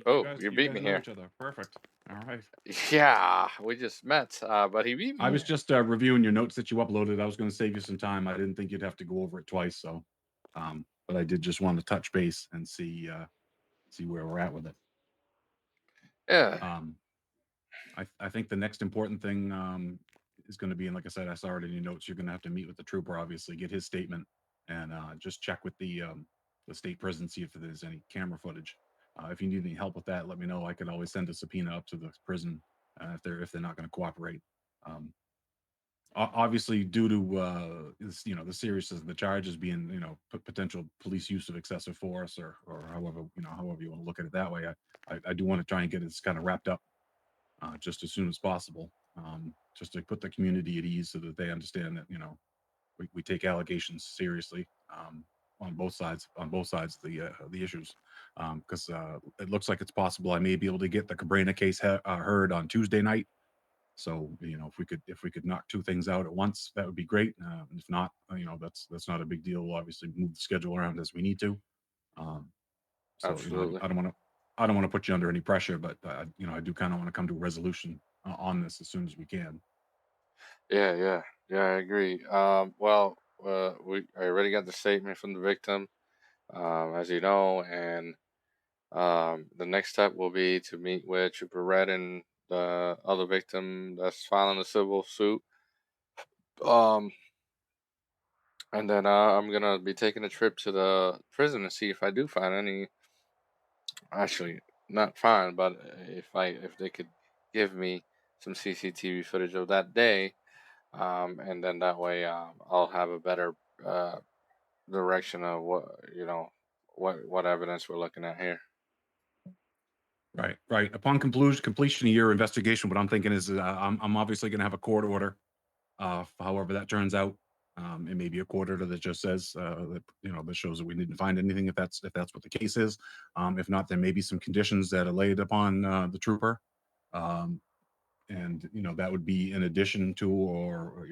Oh, you You beat guys me know here. each other. Perfect. All right. Yeah, we just met. But he beat me I was here. just reviewing your notes that you uploaded. I was going to save you some time. I didn't think you'd have to go over it twice, so but I did just want to touch base and see where we're at with it. Yeah. I think the next important thing is going to be, and like I said, I saw it in your notes. You're going to have to meet with the trooper, obviously, get his statement, and just check with the state prison, see if there's any camera footage. If you need any help with that, let me know. I could always send a subpoena up to the prison if they're not going to cooperate. Obviously, due to the seriousness of the charges being potential police use of excessive force, or however however you want to look at it that way, I do want to try and get this kind of wrapped up just as soon as possible, just to put the community at ease so that they understand that we take allegations seriously. on both sides the issues, because it looks like it's possible I may be able to get the Cabrera case heard on Tuesday night. So if we could knock two things out at once, that would be great. If not, that's not a big deal. We'll obviously move the schedule around as we need to. Um, so Absolutely. I don't want to put you under any pressure, but I do kind of want to come to a resolution on this as soon as we can. Yeah, yeah, yeah. I agree. Well, I already got the statement from the victim, as you know, and the next step will be to meet with Trooper Red and the other victim that's filing a civil suit. Um, and then I'm gonna be taking a trip to the prison to see if I do find any. Actually, not find, but if they could give me some CCTV footage of that day, and then that way I'll have a better direction of what evidence we're looking at here. Right, right. Upon completion of your investigation, what I'm thinking is I'm obviously going to have a court order. However that turns out, it may be a court order that just says that that shows that we didn't find anything if that's what the case is. If not, there may be some conditions that are laid upon the trooper, um, and that would be in addition to or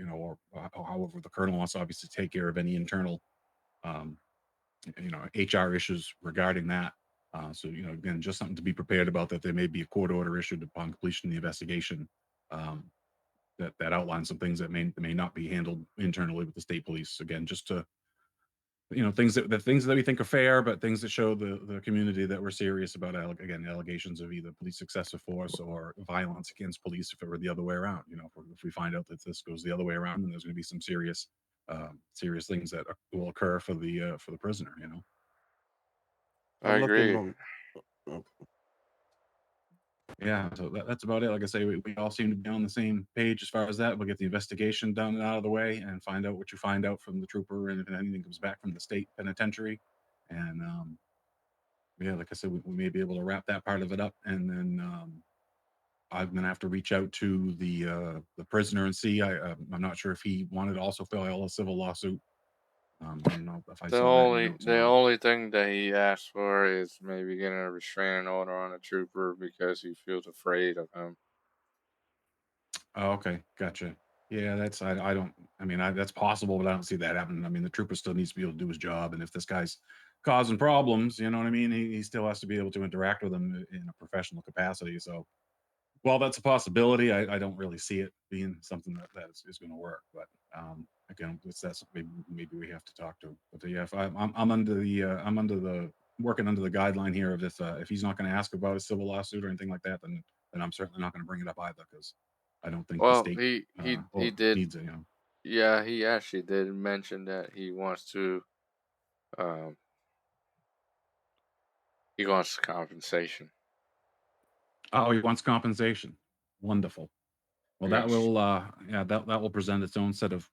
however the colonel wants to obviously take care of any internal um, HR issues regarding that. So, again, just something to be prepared about that there may be a court order issued upon completion of the investigation um, that outlines some things that may not be handled internally with the state police. Again, just to things that we think are fair, but things that show the community that we're serious about. Again, allegations of either police excessive force or violence against police if it were the other way around. If we find out that this goes the other way around, then there's going to be some serious things that will occur for the prisoner. I I'm looking agree. on. uh, Yeah, so that's about it. Like I say, we all seem to be on the same page as far as that. We'll get the investigation done and out of the way and find out what you find out from the trooper and if anything comes back from the state penitentiary. And yeah, like I said, we may be able to wrap that part of it up. And then I'm gonna have to reach out to the prisoner and see. I'm not sure if he wanted to also file a civil lawsuit. I don't know if I The saw that in your only notes or the not. only thing that he asked for is maybe getting a restraining order on a trooper because he feels afraid of him. Oh, okay, gotcha. Yeah, I don't. I mean, that's possible, but I don't see that happening. I mean, the trooper still needs to be able to do his job, and if this guy's causing problems, you know what I mean. He still has to be able to interact with them in a professional capacity. So, while that's a possibility, I don't really see it being something that is going to work. But again, that's maybe we have to talk to. But yeah, if I'm under the working under the guideline here of if he's not going to ask about a civil lawsuit or anything like that, then I'm certainly not going to bring it up either because I don't think the Well, state he or did. needs it. Yeah, he actually did mention that um he wants compensation. Oh, he wants compensation. Wonderful. Well, that Yes, will yeah that will present its own set of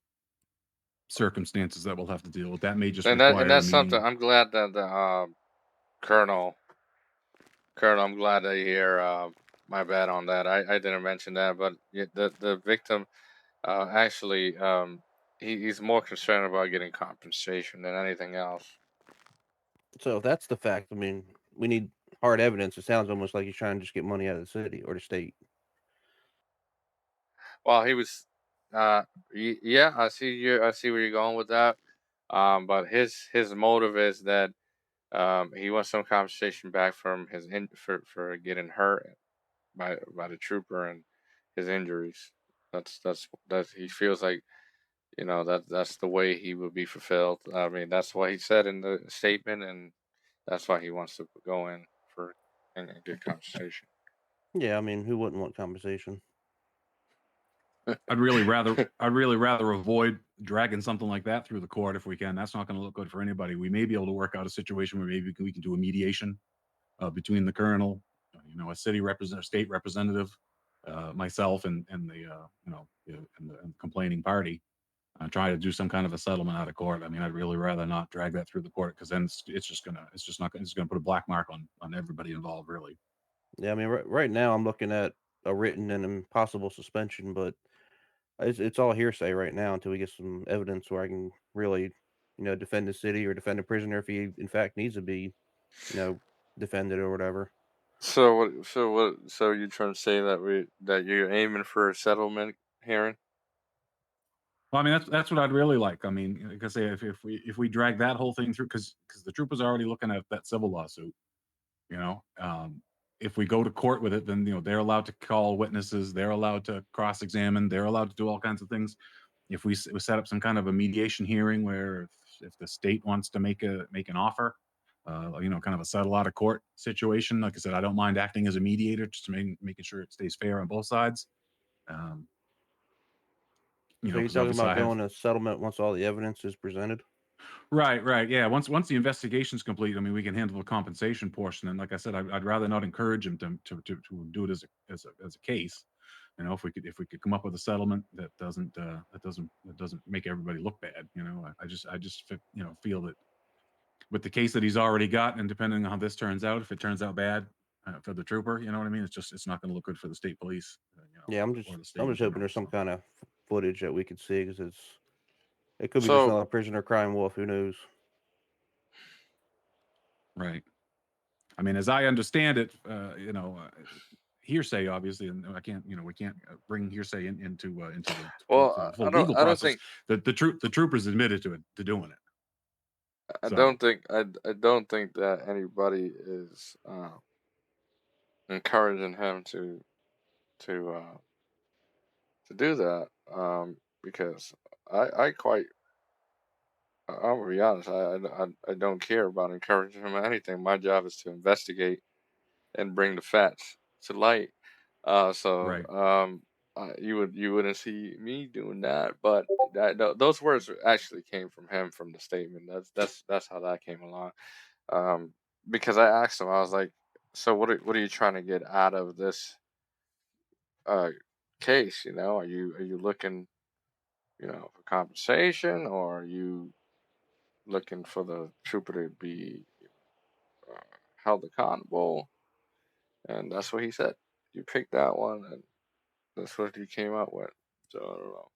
circumstances that we'll have to deal with. That may just and require a that's something meeting. I'm glad that the colonel Colonel. I'm glad to hear. My bad on that. I didn't mention that, but the victim actually he's more concerned about getting compensation than anything else. So if that's the fact, I mean, we need hard evidence. It sounds almost like he's trying to just get money out of the city or the state. Well, he was. Yeah, I see where you're going with that. But his motive is that he wants some compensation back from for getting hurt by the trooper and his injuries. That's he feels like that's the way he will be fulfilled. I mean, that's what he said in the statement, and that's why he wants to go in for and get compensation. Yeah, I mean, who wouldn't want compensation? I'd really rather avoid dragging something like that through the court if we can. That's not going to look good for anybody. We may be able to work out a situation where maybe we can do a mediation between the colonel, a city representative, state representative, myself, and the and the complaining party. Try to do some kind of a settlement out of court. I mean, I'd really rather not drag that through the court because then it's just gonna put a black mark on everybody involved. Really. Yeah, I mean, right now I'm looking at a written and impossible suspension, but it's all hearsay right now until we get some evidence where I can really defend the city or defend a prisoner if he in fact needs to be, defended or whatever. So what? So what? So you're trying to say that you're aiming for a settlement hearing? Well, I mean, that's what I'd really like. I mean, like I say, if we drag that whole thing through, because the troopers are already looking at that civil lawsuit. You know, if we go to court with it, then they're allowed to call witnesses, they're allowed to cross-examine, they're allowed to do all kinds of things. If we set up some kind of a mediation hearing where if the state wants to make an offer, kind of a settle out of court situation. Like I said, I don't mind acting as a mediator, just to making sure it stays fair on both sides. Um, So you're because talking obviously about I have. going to settlement once all the evidence is presented? Right. Yeah. Once the investigation's complete, I mean, we can handle the compensation portion. And like I said, I'd rather not encourage him to do it as a case. If we could come up with a settlement that doesn't make everybody look bad. I just feel that with the case that he's already got, and depending on how this turns out, if it turns out bad for the trooper, you know what I mean? It's not going to look good for the state police. Yeah, I'm or just the state I'm in just hoping general. there's some So. kind of footage that we could see because it could be just So another prisoner crying wolf. Who knows? Right. I mean, as I understand it, hearsay, obviously, and we can't bring hearsay into the well, full I don't legal I don't process. think The troopers admitted to doing it. I So don't think I don't think that anybody is encouraging him to uh, to do that because I quite I'll be honest, I don't care about encouraging him or anything. My job is to investigate and bring the facts to light. So right, you wouldn't see me doing that, but those words actually came from him from the statement. That's how that came along. Um, because I asked him, I was like, so what are you trying to get out of this uh case? Are you looking for compensation, or are you looking for the trooper to be uh, held accountable? And that's what he said. You picked that one, and that's what he came up with. So I don't know.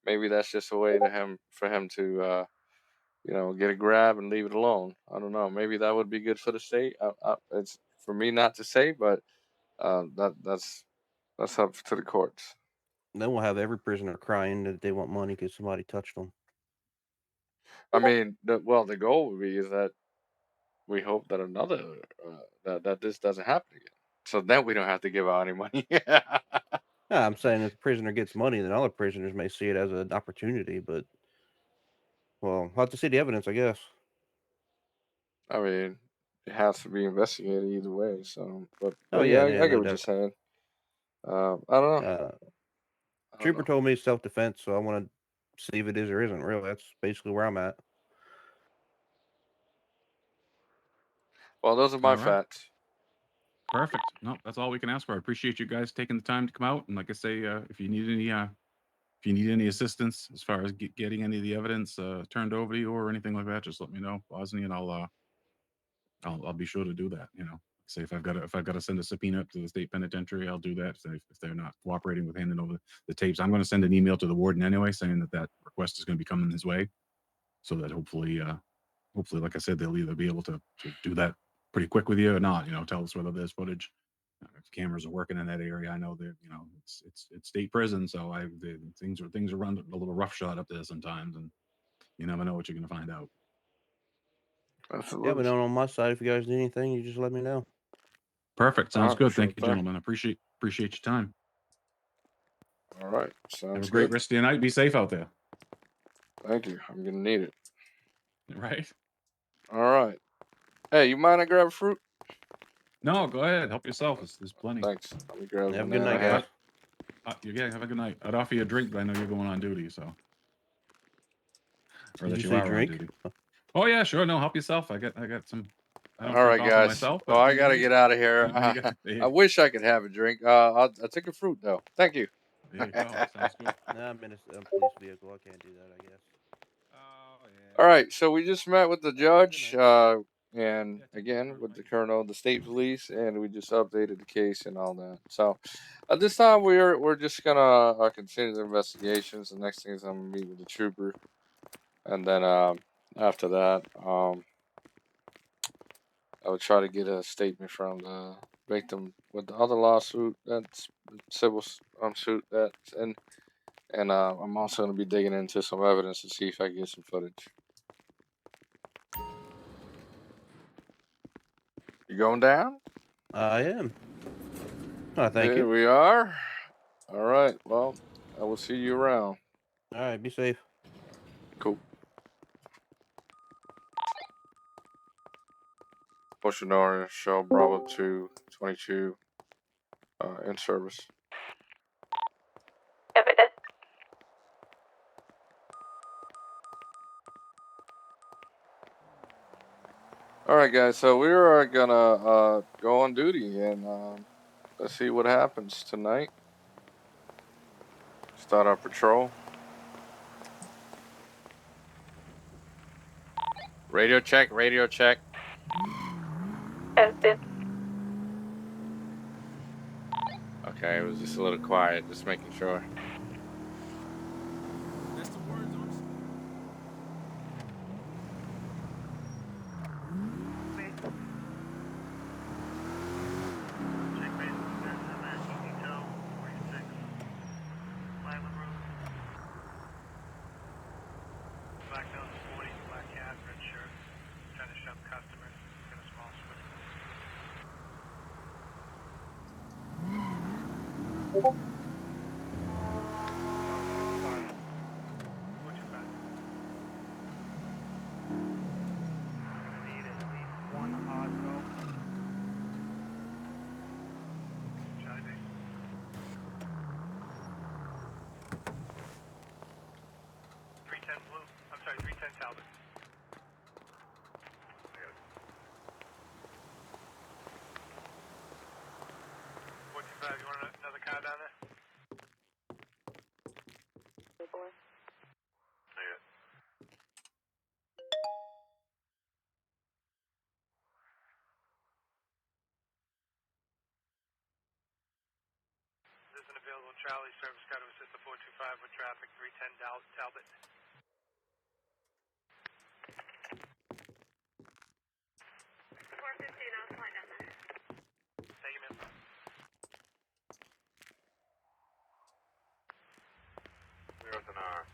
Maybe that's just a way for him to get a grab and leave it alone. I don't know. Maybe that would be good for the state. It's for me not to say, but that's up to the courts. Then we'll have every prisoner crying that they want money because somebody touched them. I mean, the goal would be is that we hope that that this doesn't happen again. So then we don't have to give out any money. Yeah, I'm saying if the prisoner gets money, then other prisoners may see it as an opportunity. But well, I'll have to see the evidence, I guess. I mean, it has to be investigated either way. So, Oh but yeah, yeah, yeah, I get no what you're doubt. saying. I don't know. I don't Trooper know. told me self defense, so I want to see if it is or isn't real. That's basically where I'm at. Well, those are my all right, facts. perfect. No, that's all we can ask for. I appreciate you guys taking the time to come out. And like I say, if you need any assistance as far as getting any of the evidence turned over to you or anything like that, just let me know, Bosnia, and I'll be sure to do that. Say if I've got to send a subpoena up to the state penitentiary, I'll do that. So if they're not cooperating with handing over the tapes, I'm going to send an email to the warden anyway, saying that request is going to be coming his way, so that hopefully, like I said, they'll either be able to do that pretty quick with you or not. Tell us whether there's footage. If cameras are working in that area, I know that it's state prison, so things are run a little roughshod up there sometimes, and you never know what you're going to find out. Yeah, Absolutely. but on my side, if you guys need anything, you just let me know. Perfect. All Sounds right, good. sure Thank you, thing. gentlemen. I appreciate your time. All right, Have a sounds great good. rest of your night. Be safe out there. Thank you. I'm gonna need it. Right? All right. Hey, you mind I grab a fruit? No, go ahead. Help yourself. There's plenty. Thanks. Let me grab a Have a good banana night, here. guys. Yeah, have a good night. I'd offer you a drink, but I know you're going on duty, so or Did that you you say are on drink? duty. Oh yeah, sure. No, help yourself. I got some. I don't All drink right, often guys. myself, Well, but I gotta get out of here. there you go. I wish I could have a drink. I'll take a fruit though. Thank you. There you go. Sounds good. Nah, I'm in a police vehicle. I can't do that, I guess. Oh All yeah. right. So we just met with the Have a good judge, night. and Yeah, take care, again with everybody. the colonel of the state police, and we just updated the case and all that. So at this time, we're just gonna continue the investigations. The next thing is I'm gonna meet with the trooper, and then after that, I would try to get a statement from the victim with the other lawsuit, that's civil suit that's and I'm also going to be digging into some evidence to see if I can get some footage. You going down? I am. Oh, thank Here you. we are. All right. Well, I will see you around. All right, be safe. Cool. Motion orange, show Bravo 222 in service. Evidence. All right, guys. So we are gonna go on duty and let's see what happens tonight. Start our patrol. Radio check. Radio check. Evidence. Okay, it was just a little quiet. Just making sure. That's the words on the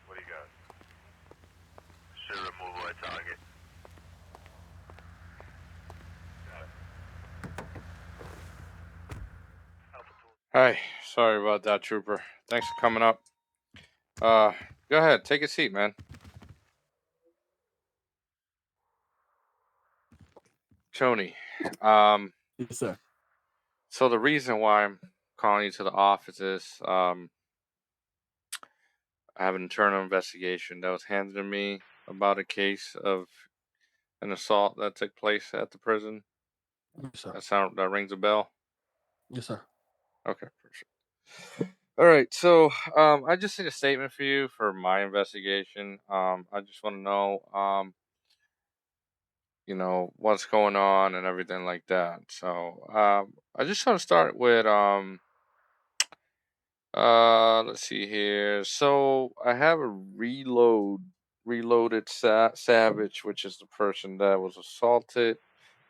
What do you got? Should remove a target. Hi. Sorry about that, Trooper. Thanks for coming up. Go ahead. Take a seat, man. Tony. Yes, sir. So the reason why I'm calling you to the office is I have an internal investigation that was handed to me about a case of an assault that took place at the prison. Yes, sir. That rings a bell. Yes, sir. Okay, for sure. All right, so I just need a statement for you for my investigation. I just want to know, what's going on and everything like that. So I just want to start with let's see here. So I have a reloaded Savage, which is the person that was assaulted,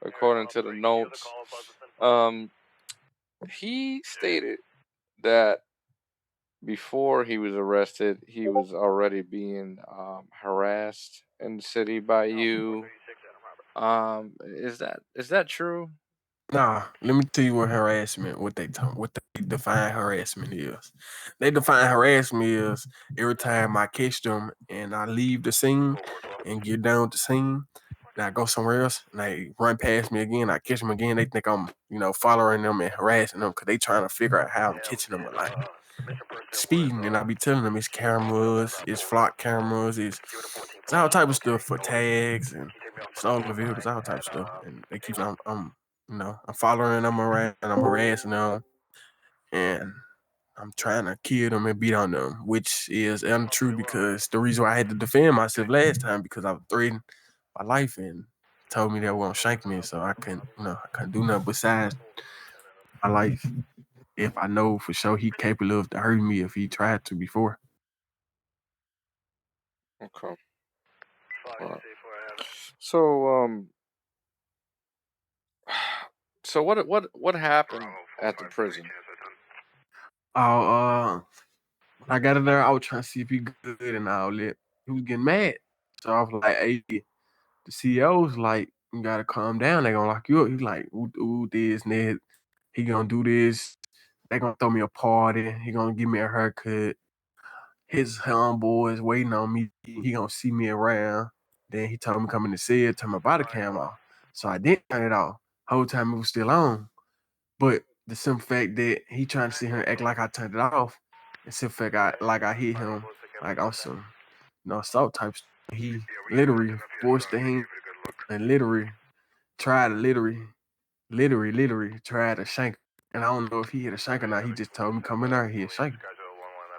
according to the notes. He stated that before he was arrested, he was already being harassed in the city by you. Is that true? Nah, let me tell you what they define harassment is. They define harassment is every time I catch them and I leave the scene and get down to the scene, and I go somewhere else and they run past me again, I catch them again, they think I'm, following them and harassing them because they trying to figure out how I'm catching them, but like speeding, and I be telling them it's cameras, it's flock cameras, it's all type of stuff for tags and stolen vehicles, all type of stuff. And they keep I'm following them around, I'm harassing them, and I'm trying to kill them and beat on them, which is untrue because the reason why I had to defend myself last time because I was threatened my life and told me they were gonna shank me, so I couldn't do nothing besides my life. If I know for sure he capable of hurting me if he tried to before. Okay. All right. So so what happened at the prison? When I got in there, I was trying to see if he good and all that. He was getting mad. So I was like, hey, the CEO's like, you gotta calm down. They gonna lock you up. He's like, ooh, this and that. He gonna do this. They gonna throw me a party. He gonna give me a haircut. His homeboys waiting on me. He gonna see me around. Then he told me come in the cell, turn my body cam off. So I didn't turn it off. Whole time it was still on. But the simple fact that he trying to sit here and act like I turned it off, the simple fact I hit him like on some assault type stuff. He literally forced the hand and literally tried to literally tried to shank. And I don't know if he hit a shank or not. He just told me come in there, he hit shank.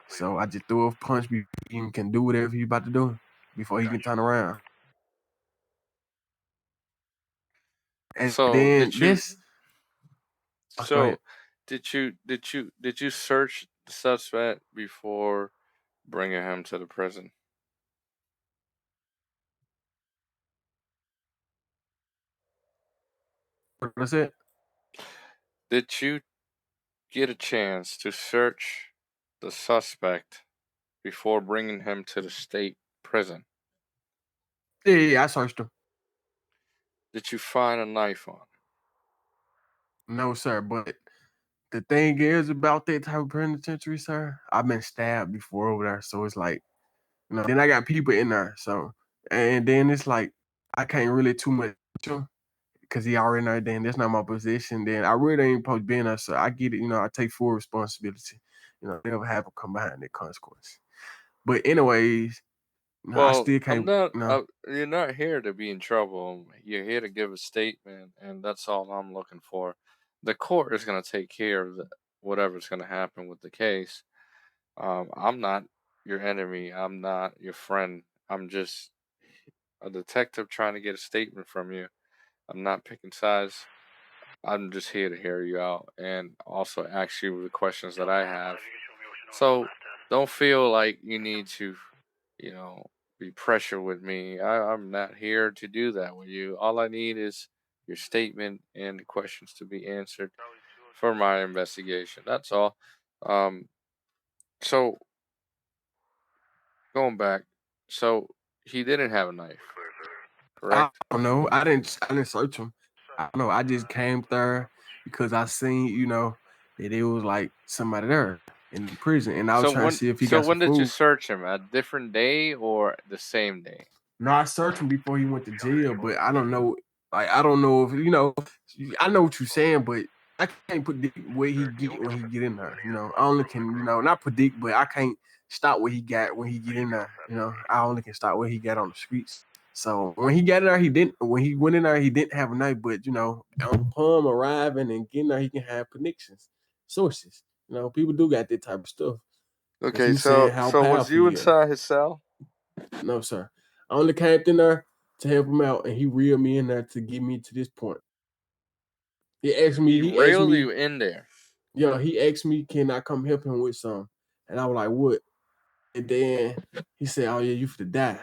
So I just threw a punch before he can do whatever he about to do before he can turn around. And So then did you this go ahead. so did you search the suspect before bringing him to the prison? What was it? Did you get a chance to search the suspect before bringing him to the state prison? Yeah, I searched him. Did you find a knife on him? No, sir, but the thing is about that type of penitentiary, sir, I've been stabbed before over there. So it's like, then I got people in there. So, and then it's like, I can't really too much because he already know. Then that's not my position. Then I really ain't supposed to be in there. So I get it. I take full responsibility. Never have to come behind that consequence. But anyways, I Well, still I'm can't, not. You're not here to be in trouble. You're here to give a statement, and that's all I'm looking for. The court is going to take care of whatever's going to happen with the case. I'm not your enemy. I'm not your friend. I'm just a detective trying to get a statement from you. I'm not picking sides. I'm just here to hear you out and also ask you the questions that I have. So don't feel like you need to, you know, be pressure with me. I'm not here to do that with you. All I need is your statement and the questions to be answered for my investigation. That's all. Um, so going back, so he didn't have a knife, I correct? don't know. I didn't search him. I don't know. I just came there because I seen, that it was like somebody there in the prison, and I was trying to see if he So got some when did you food. search him? A different day or the same day? No, I searched him before he went to jail, but I don't know. Like I don't know if I know what you're saying, but I can't predict where he get when he get in there. I only can not predict, but I can't stop what he got when he get in there. I only can stop what he got on the streets. So when he got in there, he didn't. When he went in there, he didn't have a knife, but upon arriving and getting there, he can have connections, sources. People do got that type of stuff because Okay, he's saying so how so was powerful you he is. inside his cell? No, sir. I only came in there to help him out, and he reeled me in there to get me to this point. He asked me, He he asked railed me, you in there. he asked me, can I come help him with some? And I was like, what? And then he said, oh yeah, you for to die.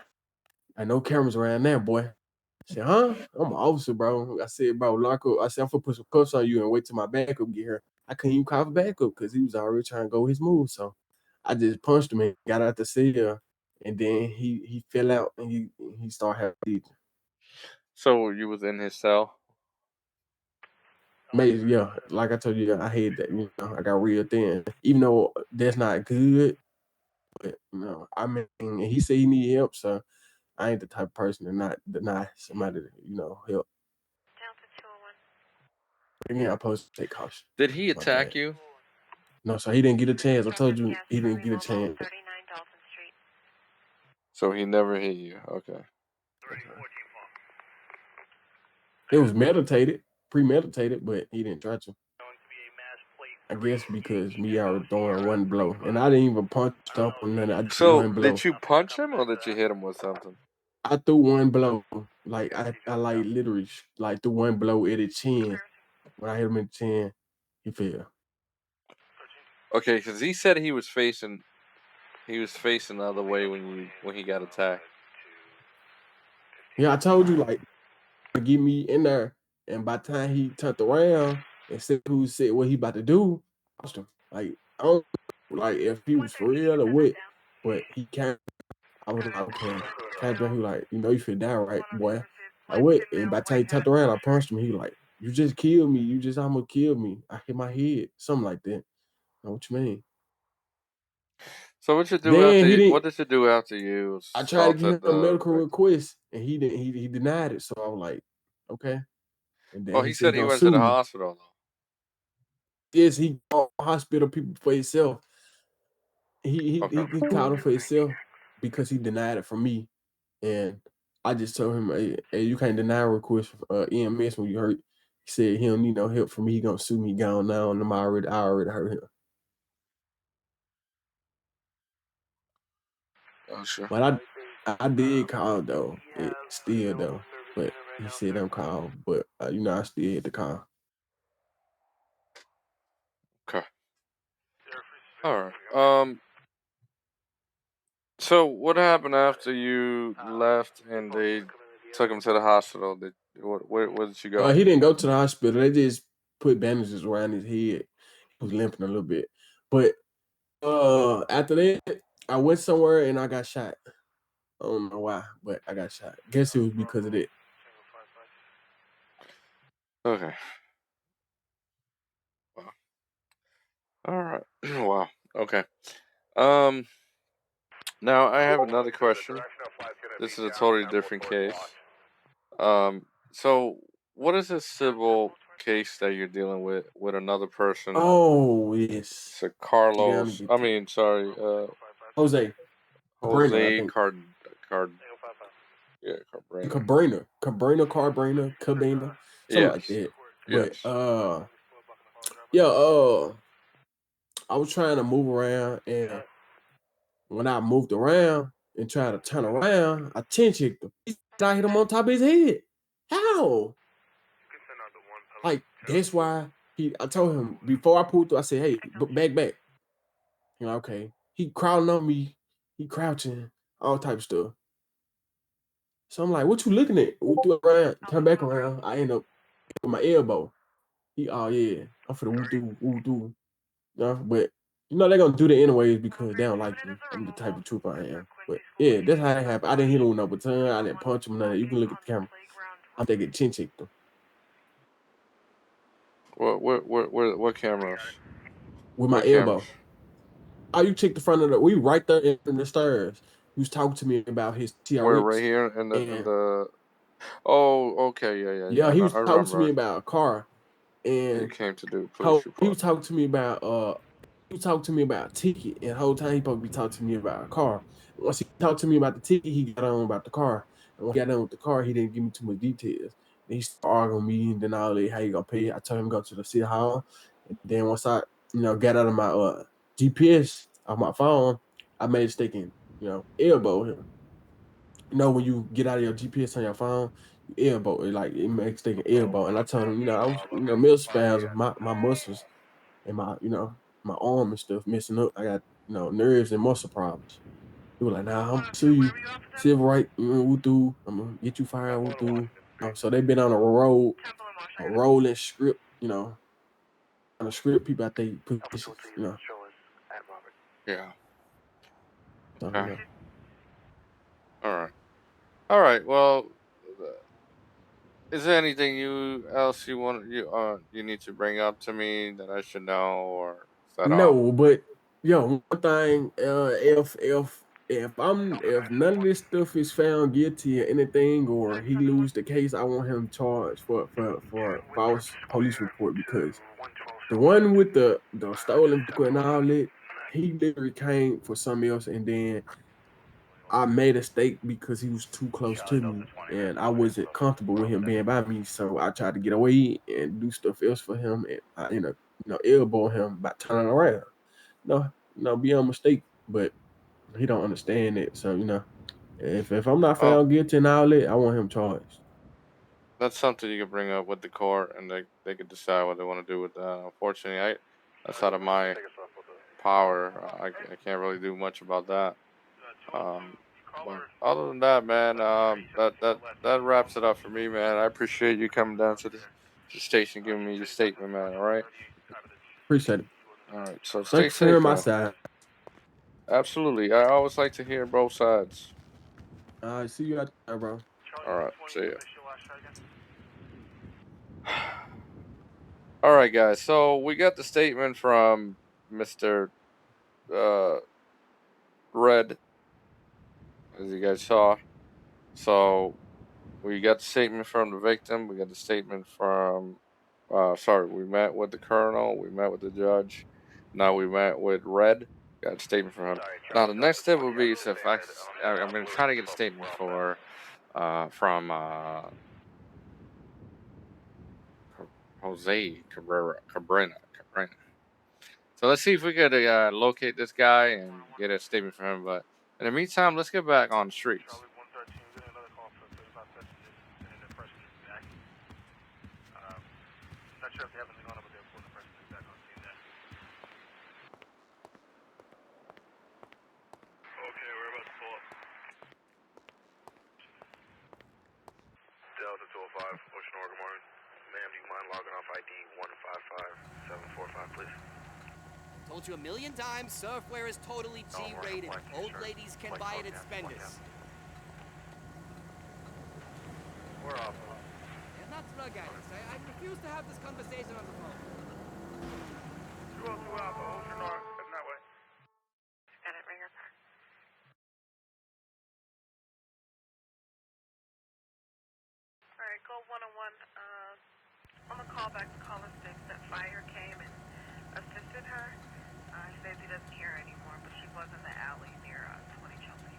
I no cameras around there, boy. I said, huh? I'm an officer, bro. I said, bro, lock up. I said, I'm gonna put some cuffs on you and wait till my backup get here. I couldn't even call for backup because he was already trying to go his move. So I just punched him and got out the cell. And then he fell out and he started having seizures. So you was in his cell? Maybe, yeah, like I told you, I hate that. I got real thin. Even though that's not good, but I mean, he said he need help, so I ain't the type of person to not deny somebody, help. Again, I'm supposed to take caution. Did he My attack bad. you? No, so he didn't get a chance. I told you he didn't get a chance. So he never hit you. Okay. It was meditated, premeditated, but he didn't try to. I guess because me already throwing one blow, and I didn't even punch, stomp, or nothing. I just So one blow. did you punch him or did you hit him with something? I threw one blow, like I like literally like threw one blow at his chin. When I hit him in the chin, he fell. Okay, because he said he was facing the other way when he got attacked. Yeah, I told you like to get me in there, and by the time he turned around and said what he about to do, I lost him. Like I don't like if he was for real or what, but he came. I was like, okay, came back. He was like, you finna die, right, boy? Like what? And by the time he turned around, I punched him. He was like, you just killed me. You just almost killed me. I hit my head, something like that. Know what you mean? So what you do Then after? he didn't. What did you do after you I tried to give assaulted him a the medical victim? request, and he didn't. He denied it. So I was like, okay. And then Well, he he said he said he gonna went to sue the me. hospital though. Yes, he called hospital people for himself. Okay. He called him for himself because he denied it from me, and I just told him, hey, you can't deny a request from EMS when you hurt. He said he don't need no help from me. He gonna sue me. Gone now, and I already hurt him. Oh sure. But I did call though. It still though. But he said don't call. But I still had to call. Okay. All right. So what happened after you left and they took him to the hospital? Where did you go? He didn't go to the hospital. They just put bandages around his head. He was limping a little bit. But after that, I went somewhere and I got shot. I don't know why, but I got shot. Guess it was because of that. Okay. Wow. All right. Wow. Okay. Um. Now I have another question. This is a totally different case. So what is this civil case that you're dealing with another person? Oh yes. It's a You gotta Carlos. get I to mean, sorry, Jose Cabrera, I Jose think. yeah, Carbrena. Cabrera, something like Yes. that. But Yes. yeah, I was trying to move around, and when I moved around and tried to turn around, I chin checked him. I hit him on top of his head. How? Like that's why I told him before I pulled through, I said, hey, back. Okay. He crawling on me, he crouching, all type of stuff. So I'm like, what you looking at? We threw around, turn back around. I end up with my elbow. Oh yeah, I'm for the woo do. But they're gonna do that anyways because they don't like me. I'm the type of trooper I am. But yeah, that's how it happened. I didn't hit him with no baton. I didn't punch him. Nothing. You can look at the camera. I'm thinking chin checked him What cameras? with my What cameras? elbow. Oh, you check the front of we right there in the stairs. He was talking to me about his Where right TRX, here in and the Oh, okay, yeah. yeah, he was I talking to me remember. about a car, You and came to do a police how he report. was talking to me about a ticket, and the whole time he supposed to be talking to me about a car. Once he talked to me about the ticket, he got on about the car. And when he got done with the car, he didn't give me too much details. And he started arguing with me, and then all that, how you gonna pay? I told him to go to the city hall. And then once I, got out of my GPS on my phone, I made a mistake in, elbow him. When you get out of your GPS on your phone, you elbow it, like it makes taking elbow. And I told him, I was, middle spasm, my muscles and my arm and stuff messing up. I got, nerves and muscle problems. He was like, nah, I'm gonna sue you. Civil right, woo I'm gonna get you fired, woo. So they've been on a rolling script, on a script people at their positions. Yeah. So, Okay. All right. All right. Well, uh, is there anything you need to bring up to me that I should know, or is that all? No, but one thing, if none of this stuff is found guilty or anything, or he lose the case, I want him charged for false police report because the one with the stolen vehicle and all that, he literally came for something else, and then I made a mistake because he was too close to me, and I wasn't comfortable with him being by me, so I tried to get away and do stuff else for him, and I elbow him by turning around. Beyond mistake, but he don't understand it. So if I'm not Oh, found guilty and all that, I want him charged. that's something you can bring up with the court, and they could decide what they want to do with that. Unfortunately, that's out of my power. I can't really do much about that. Um, But other than that, man, that wraps it up for me, man. I appreciate you coming down to the station, giving me your statement, man. All right. Appreciate it. All right. So Thank stay you for hearing safe, my man. side. Absolutely. I always like to hear both sides. See you out there, bro. All right. See ya. All right, guys. So we got the statement from Mr. Uh, Red, as you guys saw. So we got the statement from the victim. We got the statement from. Sorry, we met with the colonel. We met with the judge. Now we met with Red. Got a statement from him. Now the next step would be so if I'm going to try to get a statement from Jose Cabrera. So let's see if we could locate this guy and get a statement from him. But in the meantime, let's get back on the streets. Not sure if they have anything on it, but they're pulling the person back on scene there. Okay, we're about to pull up. Delta 205, Ocean Oregon Morning. Ma'am, do you mind logging off ID 155745, please? Told you a million times, surfwear is totally G-rated. Old ladies can buy it at Spenders. We're off. They're not drug addicts. I refuse to have this conversation on the phone. 202 Alpha, Ocean Oregon, heading that way. And it ringer. Alright, go 101. On the callback, the caller states that fire came and assisted her. He says he doesn't hear her anymore, but she was in the alley near 20 Chelsea.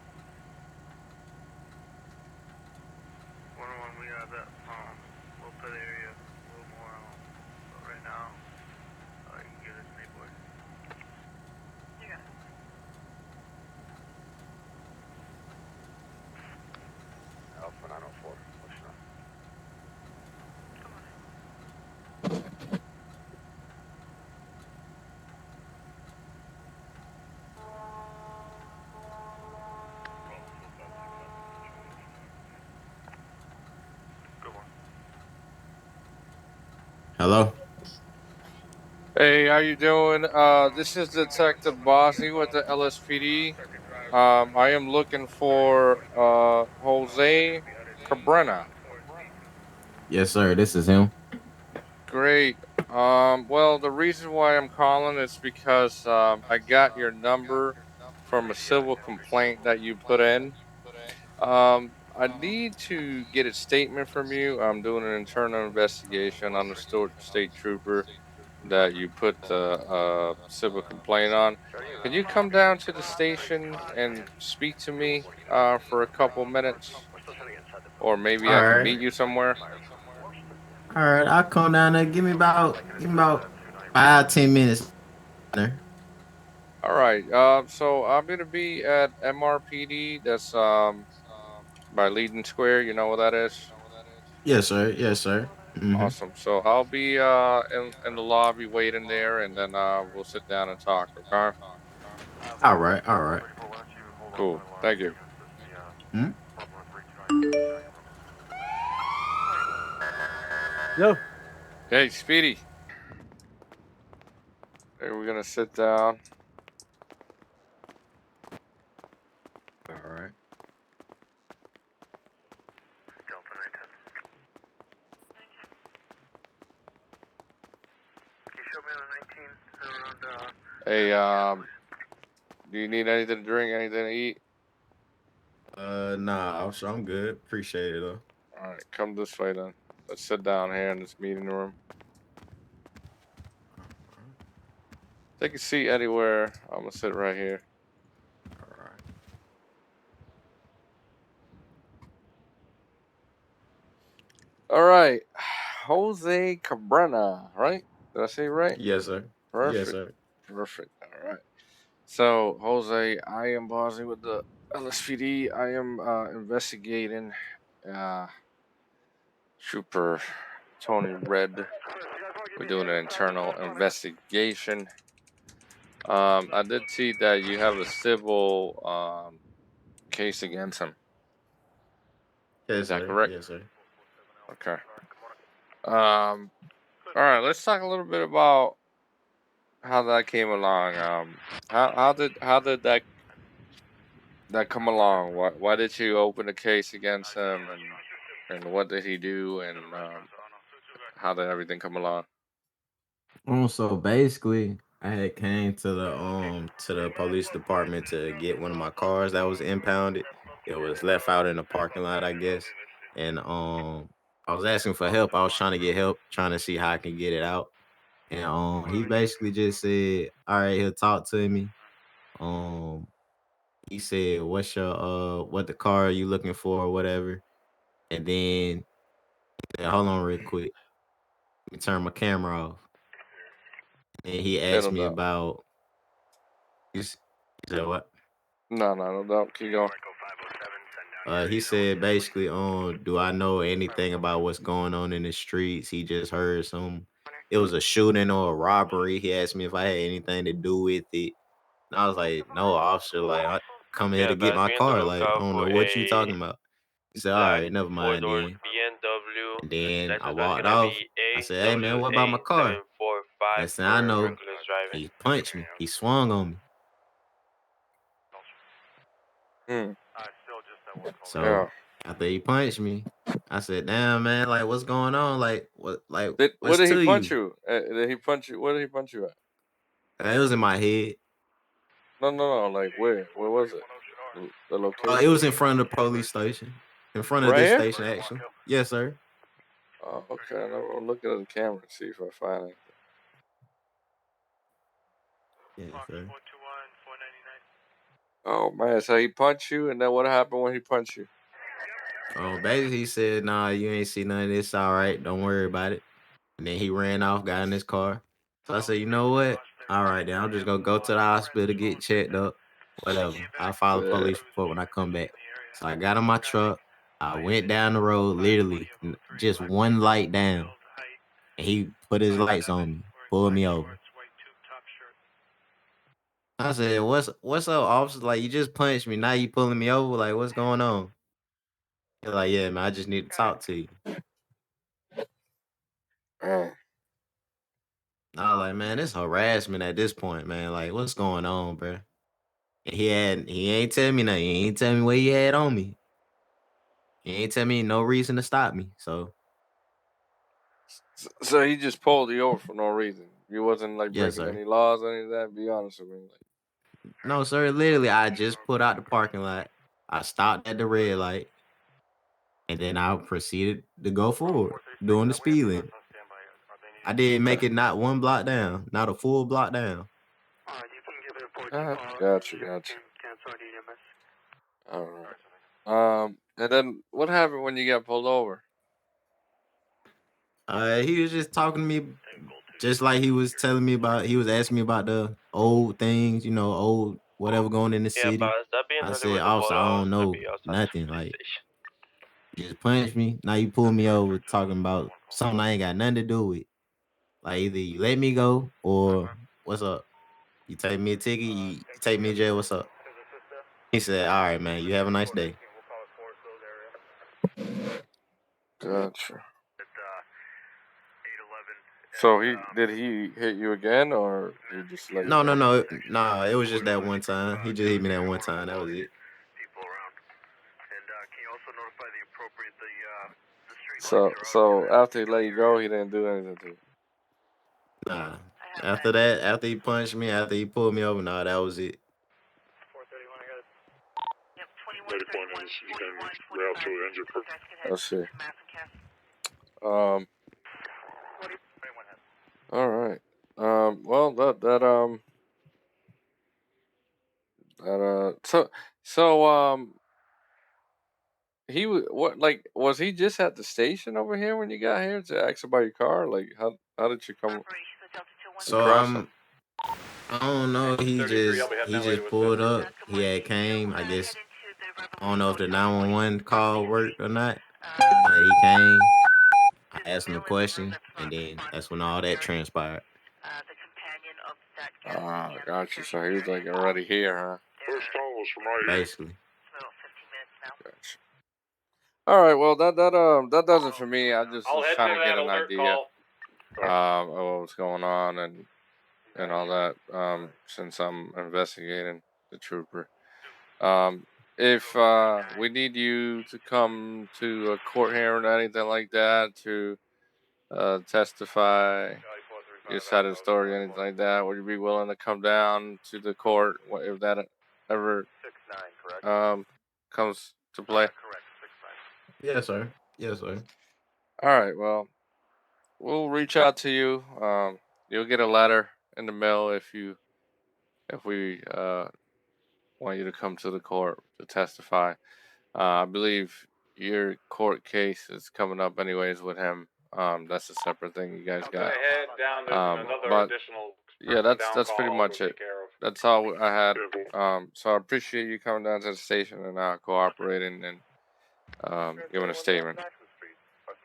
101, we got that, we'll put area a little more, but right now, you can get us neighborhood. You got it. Alpha 904, Ocean Oregon. Come on. Good one. Hello. Hey, how you doing? This is Detective Bossy with the LSPD. I am looking for Jose Cabrera. Yes, sir. This is him. Great. Well, the reason why I'm calling is because I got your number from a civil complaint that you put in. I need to get a statement from you. I'm doing an internal investigation on the state trooper that you put the civil complaint on. Can you come down to the station and speak to me for a couple minutes? Or maybe All I can right. meet you somewhere? All right. I'll come down there. Give me about 5-10 minutes. There. All right. So I'm gonna be at MRPD. That's by Leiden Square. You know what that is? Yes, sir. Yes, sir. Mm-hmm. Awesome. So I'll be in the lobby waiting there, and then we'll sit down and talk. Okay. All right. All right. Cool. Thank you. Hmm? Yo. Hey, Speedy. Hey, we're gonna sit down. All right. Delta 910. Can you show me on the 19 around, Hey, do you need anything to drink, anything to eat? Nah, I'm good. Appreciate it though. All right, come this way then. Let's sit down here in this meeting room. Take a seat anywhere. I'm gonna sit right here. All right. All right, Jose Cabrera, right? Did I say it right? Yes, sir. Yes, Perfect. sir. Perfect. All right. So, Jose, I am Bosley with the LSPD. I am investigating uh, Trooper Tony Red. We're doing an internal investigation. I did see that you have a civil case against him. Yes, Is that sir. correct? Yes, sir. Okay. All right. Let's talk a little bit about how that came along. How did that come along? Why did you open a case against him, and what did he do, and how did everything come along? So basically, I had came to the police department to get one of my cars that was impounded. It was left out in the parking lot, I guess. And I was asking for help. I was trying to get help, trying to see how I can get it out. And he basically just said, "All right, he'll talk to me." Um he said, "What's your what the car are you looking for or whatever?" And then hold on real quick. Let me turn my camera off. And he Yeah, asked no me doubt. about you said what? No doubt. Keep going. He said basically, do I know anything about what's going on in the streets? He just heard it was a shooting or a robbery. He asked me if I had anything to do with it. And I was like, no, officer, like I come here Yeah, to get guys, my be on the car. Like, I lookout don't for know what you a talking about. He said, all black right, never mind four-door then. BMW. And then I License that's walked gonna off. be I said, hey man, what about my car? AWA745 Next thing I for know, reckless driving. he punched me. He swung on me. Hmm. So Yeah. after he punched me, I said, damn man, like what's going on? What What's did he to punch you? you? Did he punch you? What did he punch you at? It was in my head. No. Like where? Where was it? The It location? was in front of the police station. In front of Right this here? station, actually. Yes, sir. Oh, okay. I'll look at the camera and see if I find anything. Yes, sir. Oh man, so he punched you, and then what happened when he punched you? Basically he said, nah, you ain't see none of this. All right, don't worry about it. And then he ran off, got in his car. So I said, you know what? All right, then I'm just gonna go to the hospital, get checked up. Whatever. I'll file a Yeah. police report when I come back. So I got in my truck. I went down the road, literally just one light down. And he put his lights on me, pulled me over. I said, what's up, officer? Like you just punched me. Now you pulling me over. Like, what's going on? He's like, yeah, man, I just need to talk to you. Oh, I was like, man, it's harassment at this point, man. Like, what's going on, bro? And he ain't tell me nothing. He ain't tell me what he had on me. He ain't tell me no reason to stop me. So so he just pulled you over for no reason. You wasn't like yes, breaking sir. any laws or any of that. Be honest with me. No, sir. Literally, I just put out the parking lot. I stopped at the red light, and then I proceeded to go forward, doing the speed limit. I didn't make it not one block down, not a full block down. Gotcha. All right. And then what happened when you got pulled over? He was just talking to me, just like he was telling me about. He was asking me about the old things, old whatever going in the Yeah, city. boss, that be in I said, Hollywood the officer, I Polo. don't That know be outside the nothing. police Like, station. you just punched me. Now you pull me over talking about something I ain't got nothing to do with. Like, either you let me go or what's up? You take me a ticket, you take me to jail, what's up? He said, all right, man, you have a nice day. Gotcha. So did he hit you again, or he just let you No, no, go? no. Nah, it was just that one time. He just hit me that one time. That was it. So after he let you go, he didn't do anything to you. Nah. After that, after he punched me, after he pulled me over, nah, that was it. I see. All right. Well, so he was was he just at the station over here when you got here to ask about your car? Like, how did you come So across him? I don't know. He just pulled up. He had came. I guess I don't know if the 911 call worked or not. But he came. I asked him the question, and then that's when all that transpired. Ah, got you. So he was like already here, huh? Basically. Gotcha. All right. Well, that does it for me. I just I'll was head trying to to get that an alert idea call. of what was going on and all that. Since I'm investigating the trooper. If we need you to come to a court hearing or anything like that to testify your side of the story, anything like that, would you be willing to come down to the court if that ever comes to play? Yes, sir. Yes, sir. All right. Well, we'll reach out to you. You'll get a letter in the mail if we want you to come to the court to testify. I believe your court case is coming up anyways with him. That's a separate thing you guys I'm gonna got. head down. There's another But additional yeah, person down that's call pretty I'll much go it. take care of. That's all I had. So I appreciate you coming down to the station and cooperating and giving a statement.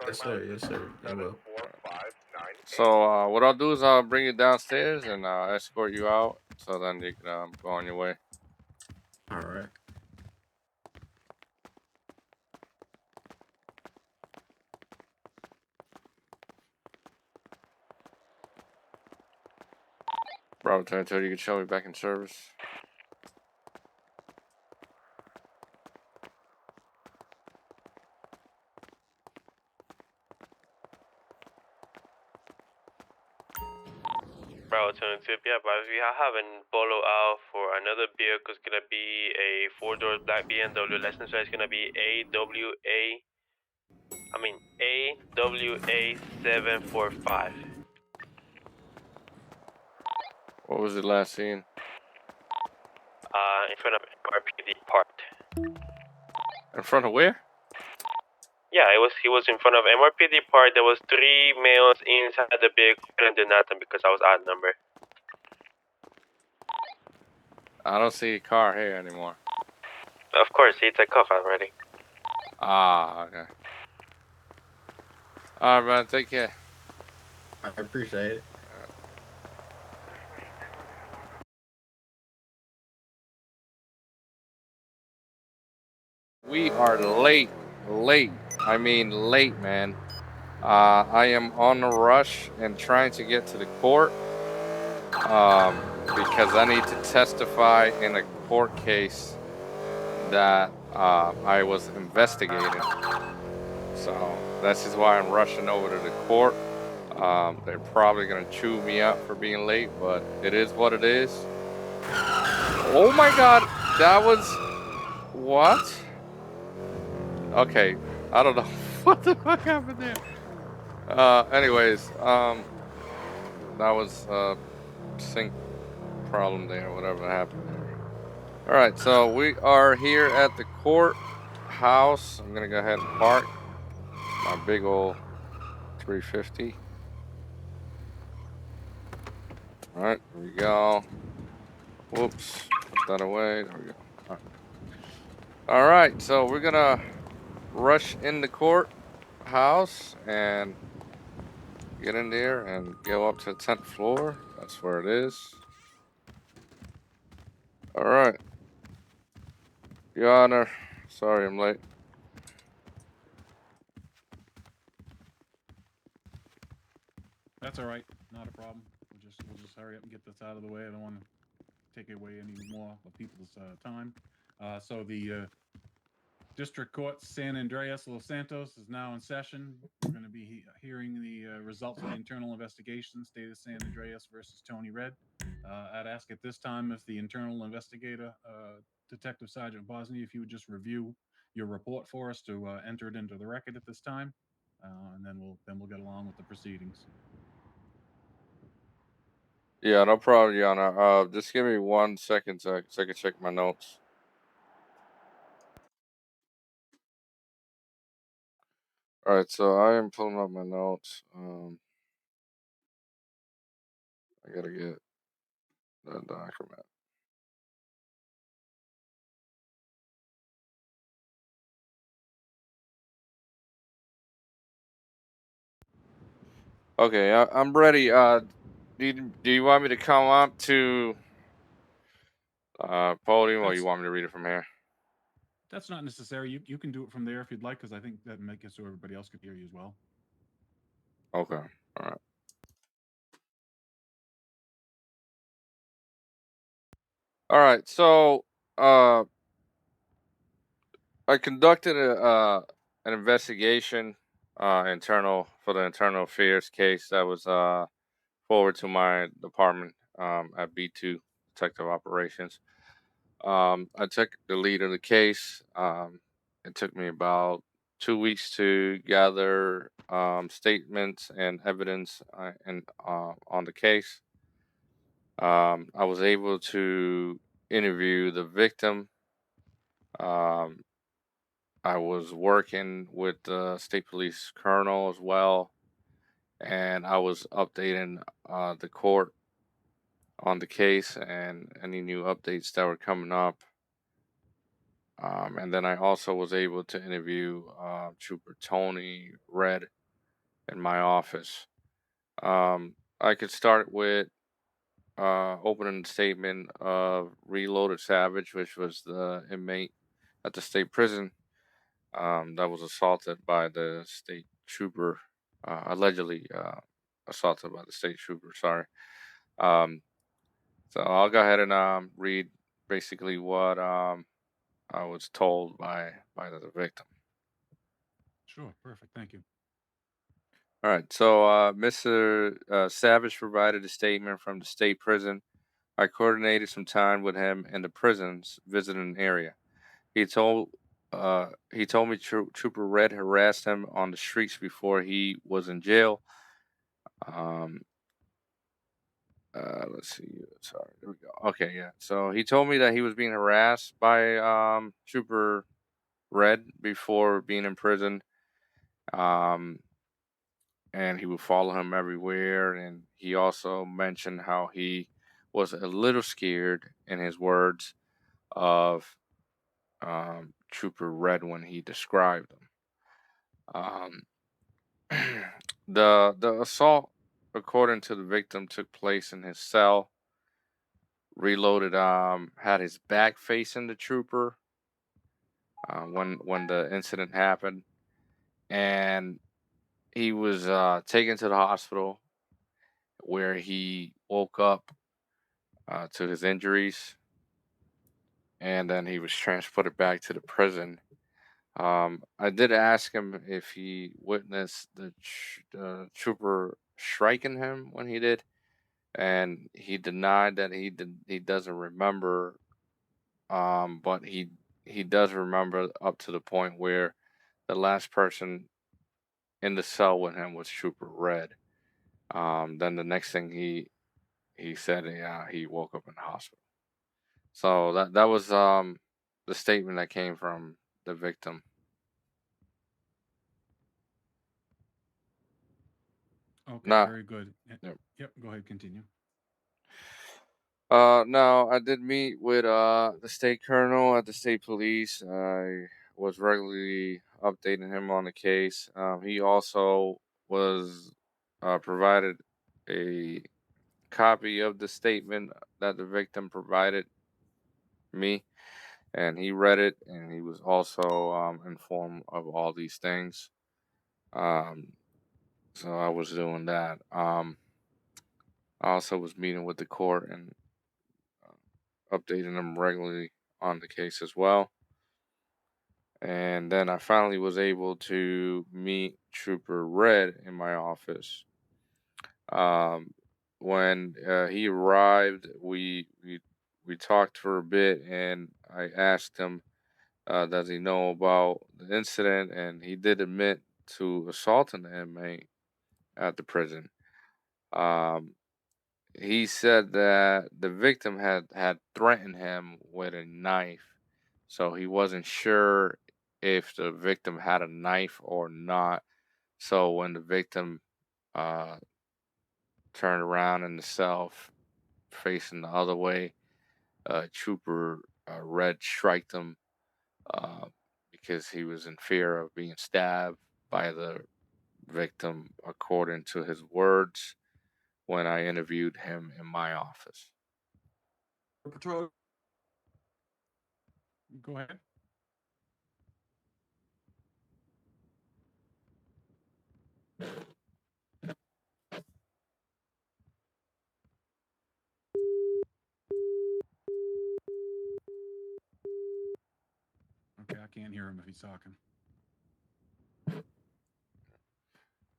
Yes, sir. Yes, sir. I will. So what I'll do is I'll bring you downstairs and escort you out, so then you can go on your way. All right. Bravo 22, you can show me back in service. Bravo 22, yeah, but we have a bolo out for another vehicle. It's gonna be a 4-door black BMW. License plate is gonna be AWA 745. What was it last seen? In front of Mbrp parked. In front of where? Yeah, he was in front of Mrpd Park. There was 3 males inside the vehicle. Couldn't do nothing because I was odd number. I don't see a car here anymore. Of course, he took off already. Ah, okay. All right, man. Take care. I appreciate it. We are late. I mean late, man. I am on the rush and trying to get to the court because I need to testify in a court case that I was investigating. So this is why I'm rushing over to the court. They're probably gonna chew me up for being late, but it is what it is. Oh my God, that was what? Okay, I don't know what the fuck happened there. Anyways, that was sync problem there, whatever happened there. All right, so we are here at the courthouse. I'm gonna go ahead and park my big old 350. All right, here we go. Whoops, put that away. There we go. All right, so we're gonna rush in the courthouse and get in there and go up to the 10th floor. That's where it is. All right. Your Honor, sorry I'm late. That's all right. Not a problem. We'll just hurry up and get this out of the way. I don't want to take away any more of people's time. So the District Court San Andreas Los Santos is now in session. We're going to be hearing the results of the internal investigation, State of San Andreas versus Tony Red. I'd ask at this time if the internal investigator, Detective Sergeant Bosnia, if you would just review your report for us to enter it into the record at this time, and then we'll get along with the proceedings. Yeah, no problem, Your Honor. Just give me 1 second so I can check my notes. All right, so I am pulling up my notes. I gotta get that document. Okay, I'm ready. Do you want me to come up to podium, or you want me to read it from here? That's not necessary. You can do it from there if you'd like, because I think that makes it so everybody else can hear you as well. Okay. All right. All right. So, I conducted an investigation, internal for the internal affairs case that was forward to my department at B2 Detective Operations. I took the lead of the case. It took me about 2 weeks to gather statements and evidence on the case. I was able to interview the victim. Um, I was working with the state police colonel as well, and I was updating the court on the case and any new updates that were coming up. And then I also was able to interview Trooper Tony Red in my office. I could start with opening the statement of Reloaded Savage, which was the inmate at the state prison that was assaulted by the state trooper, allegedly assaulted by the state trooper. Sorry. Um, so I'll go ahead and read basically what I was told by the victim. Sure, perfect. Thank you. All right. So Mr. Savage provided a statement from the state prison. I coordinated some time with him in the prisons visiting area. He told he told me Trooper Red harassed him on the streets before he was in jail. Um, let's see. Sorry, there we go. Okay, yeah. So he told me that he was being harassed by Trooper Red before being in prison. Um, and he would follow him everywhere. And he also mentioned how he was a little scared, in his words, of Trooper Red when he described him. Um, the assault, according to the victim, took place in his cell. Reloaded had his back facing the trooper when the incident happened, and he was taken to the hospital where he woke up to his injuries, and then he was transported back to the prison. I did ask him if he witnessed the trooper striking him when he did, and he denied that he doesn't remember. But he does remember up to the point where the last person in the cell with him was Trooper Red. Then the next thing he said, yeah, he woke up in the hospital. So that was the statement that came from the victim. Okay, Not. very good. Yep. Yep, go ahead, continue. No, I did meet with the state colonel at the state police. I was regularly updating him on the case. He also was provided a copy of the statement that the victim provided me, and he read it, and he was also informed of all these things. Um, so I was doing that. I also was meeting with the court and updating them regularly on the case as well. And then I finally was able to meet Trooper Red in my office. Um, when he arrived, we talked for a bit, and I asked him, does he know about the incident? And he did admit to assaulting the inmate at the prison. Um, he said that the victim had threatened him with a knife, so he wasn't sure if the victim had a knife or not. So when the victim uh, turned around in the cell facing the other way, Trooper Red striked him uh, because he was in fear of being stabbed by the victim, according to his words when I interviewed him in my office. Patrol. Go ahead. Okay, I can't hear him if he's talking.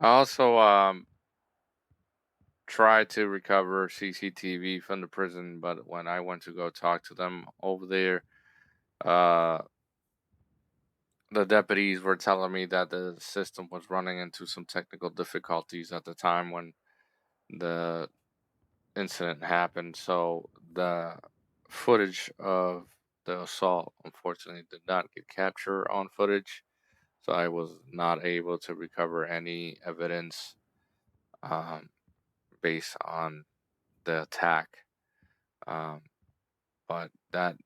I also tried to recover CCTV from the prison, but when I went to go talk to them over there, uh, the deputies were telling me that the system was running into some technical difficulties at the time when the incident happened. So the footage of the assault, unfortunately, did not get captured on footage. So I was not able to recover any evidence um, based on the attack. Um, but that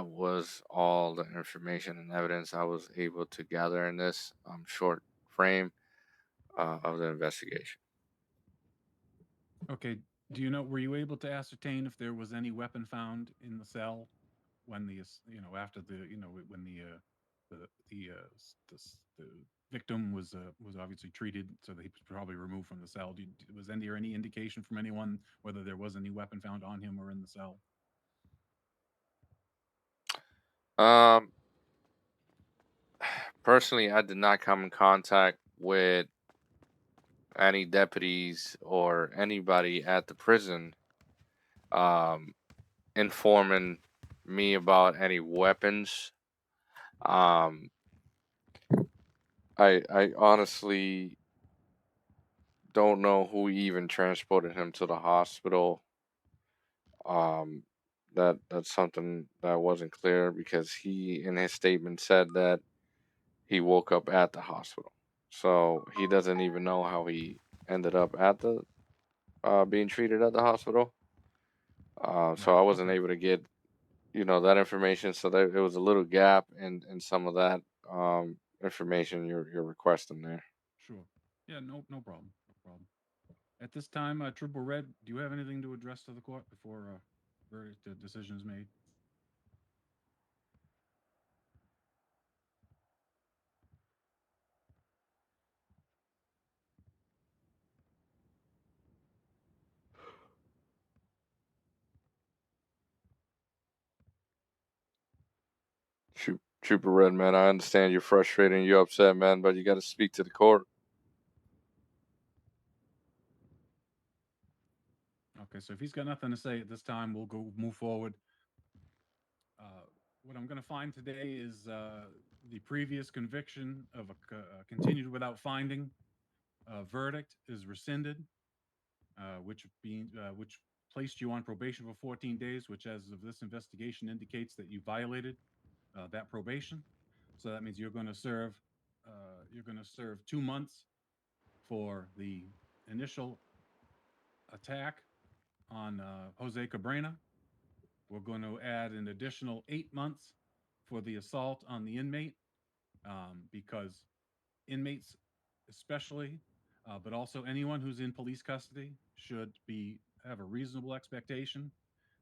was all the information and evidence I was able to gather in this short frame of the investigation. Okay, do you know, were you able to ascertain if there was any weapon found in the cell when after when the victim was obviously treated, so that he was probably removed from the cell? Was there any indication from anyone whether there was any weapon found on him or in the cell? Um, Personally, I did not come in contact with any deputies or anybody at the prison um, informing me about any weapons. Um, I honestly don't know who even transported him to the hospital. Um, that's something that wasn't clear because he, in his statement, said that he woke up at the hospital. So he doesn't even know how he ended up at the being treated at the hospital. So I Right. wasn't Okay. able to get that information. So there it was a little gap in some of that information you're requesting there. Sure. Yeah. No problem. No problem. At this time, Trooper Red, do you have anything to address to the court before verdict decision is made? Trooper Red, man, I understand you're frustrated and you're upset, man, but you got to speak to the court. Okay, so if he's got nothing to say at this time, we'll move forward. What I'm going to find today is the previous conviction of a continued without finding verdict is rescinded, which placed you on probation for 14 days, which, as of this investigation, indicates that you violated that probation. So that means you're going to serve 2 months for the initial attack on Jose Cabrera. We're going to add an additional 8 months for the assault on the inmate, because inmates, especially, but also anyone who's in police custody, should have a reasonable expectation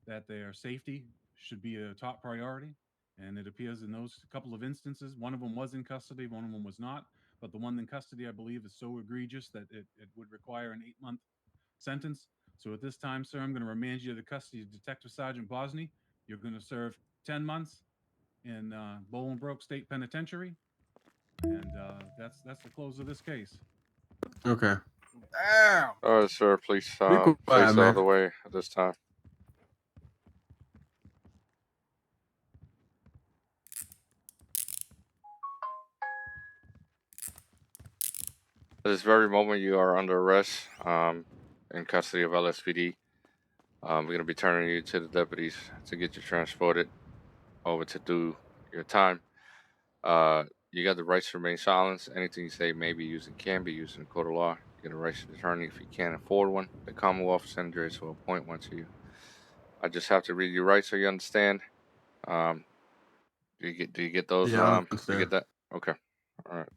that their safety should be a top priority. And it appears in those couple of instances, one of them was in custody, one of them was not. But the one in custody, I believe, is so egregious that it would require an 8-month sentence. So at this time, sir, I'm going to remand you to the custody of Detective Sergeant Bosny. You're going to serve 10 months in Bolingbroke State Penitentiary. And that's the close of this case. Okay. Damn. All right, sir, please Be quiet, face out of man. the way at this time. At this very moment, you are under arrest, in custody of LSPD. We're going to be turning you to the deputies to get you transported over to do your time. You got the rights to remain silent. Anything you say may be used and can be used in a court of law. You get a right to attorney if you can't afford one. The Commonwealth Senators will appoint one to you. I just have to read your rights so you understand. Do you get those? Yeah, I Do you understand. get that? Okay. All right.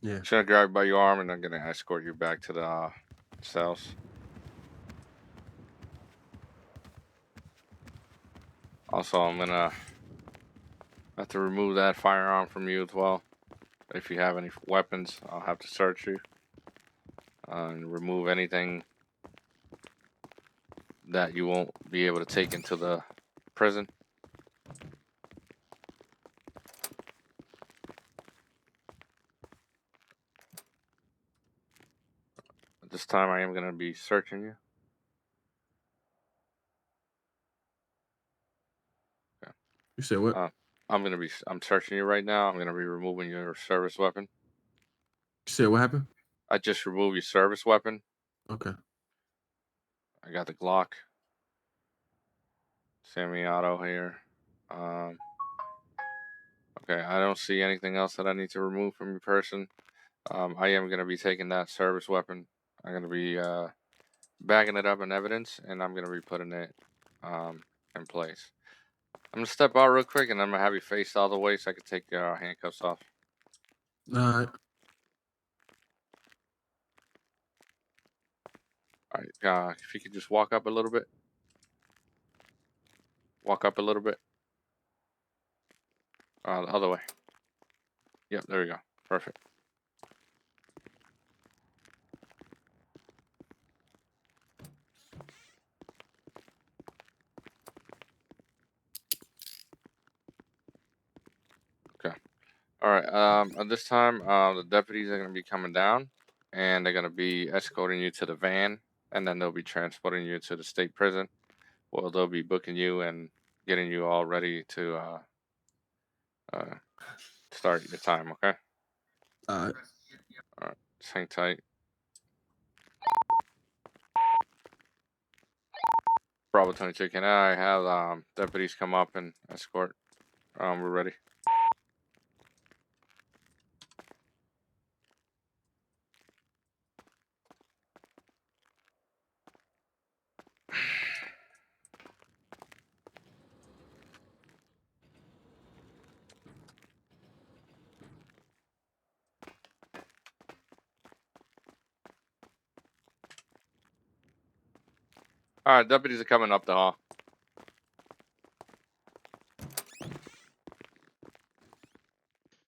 Yeah. I'm gonna grab you by your arm and I'm gonna escort you back to the cells. Also, I'm gonna have to remove that firearm from you as well. If you have any weapons, I'll have to search you and remove anything that you won't be able to take into the prison. At this time, I am going to be searching you. Okay. You said what? I'm searching you right now. I'm going to be removing your service weapon. You said what happened? I just removed your service weapon. Okay. I got the Glock. Semi-auto here. Okay, I don't see anything else that I need to remove from your person. I am going to be taking that service weapon. I'm going to be bagging it up in evidence, and I'm going to be putting it in place. I'm going to step out real quick, and I'm going to have you face all the way so I can take your handcuffs off. All right. All right, if you could just walk up a little bit. Walk up a little bit. The other way. Yep, there we go. Perfect. Okay. All right. At this time, the deputies are going to be coming down, and they're going to be escorting you to the van, and then they'll be transporting you to the state prison. Well, they'll be booking you and getting you all ready to start your time. Okay. All right. All right. Just hang tight. Bravo 22. Can I have deputies come up and escort? We're ready. All right, deputies are coming up the hall.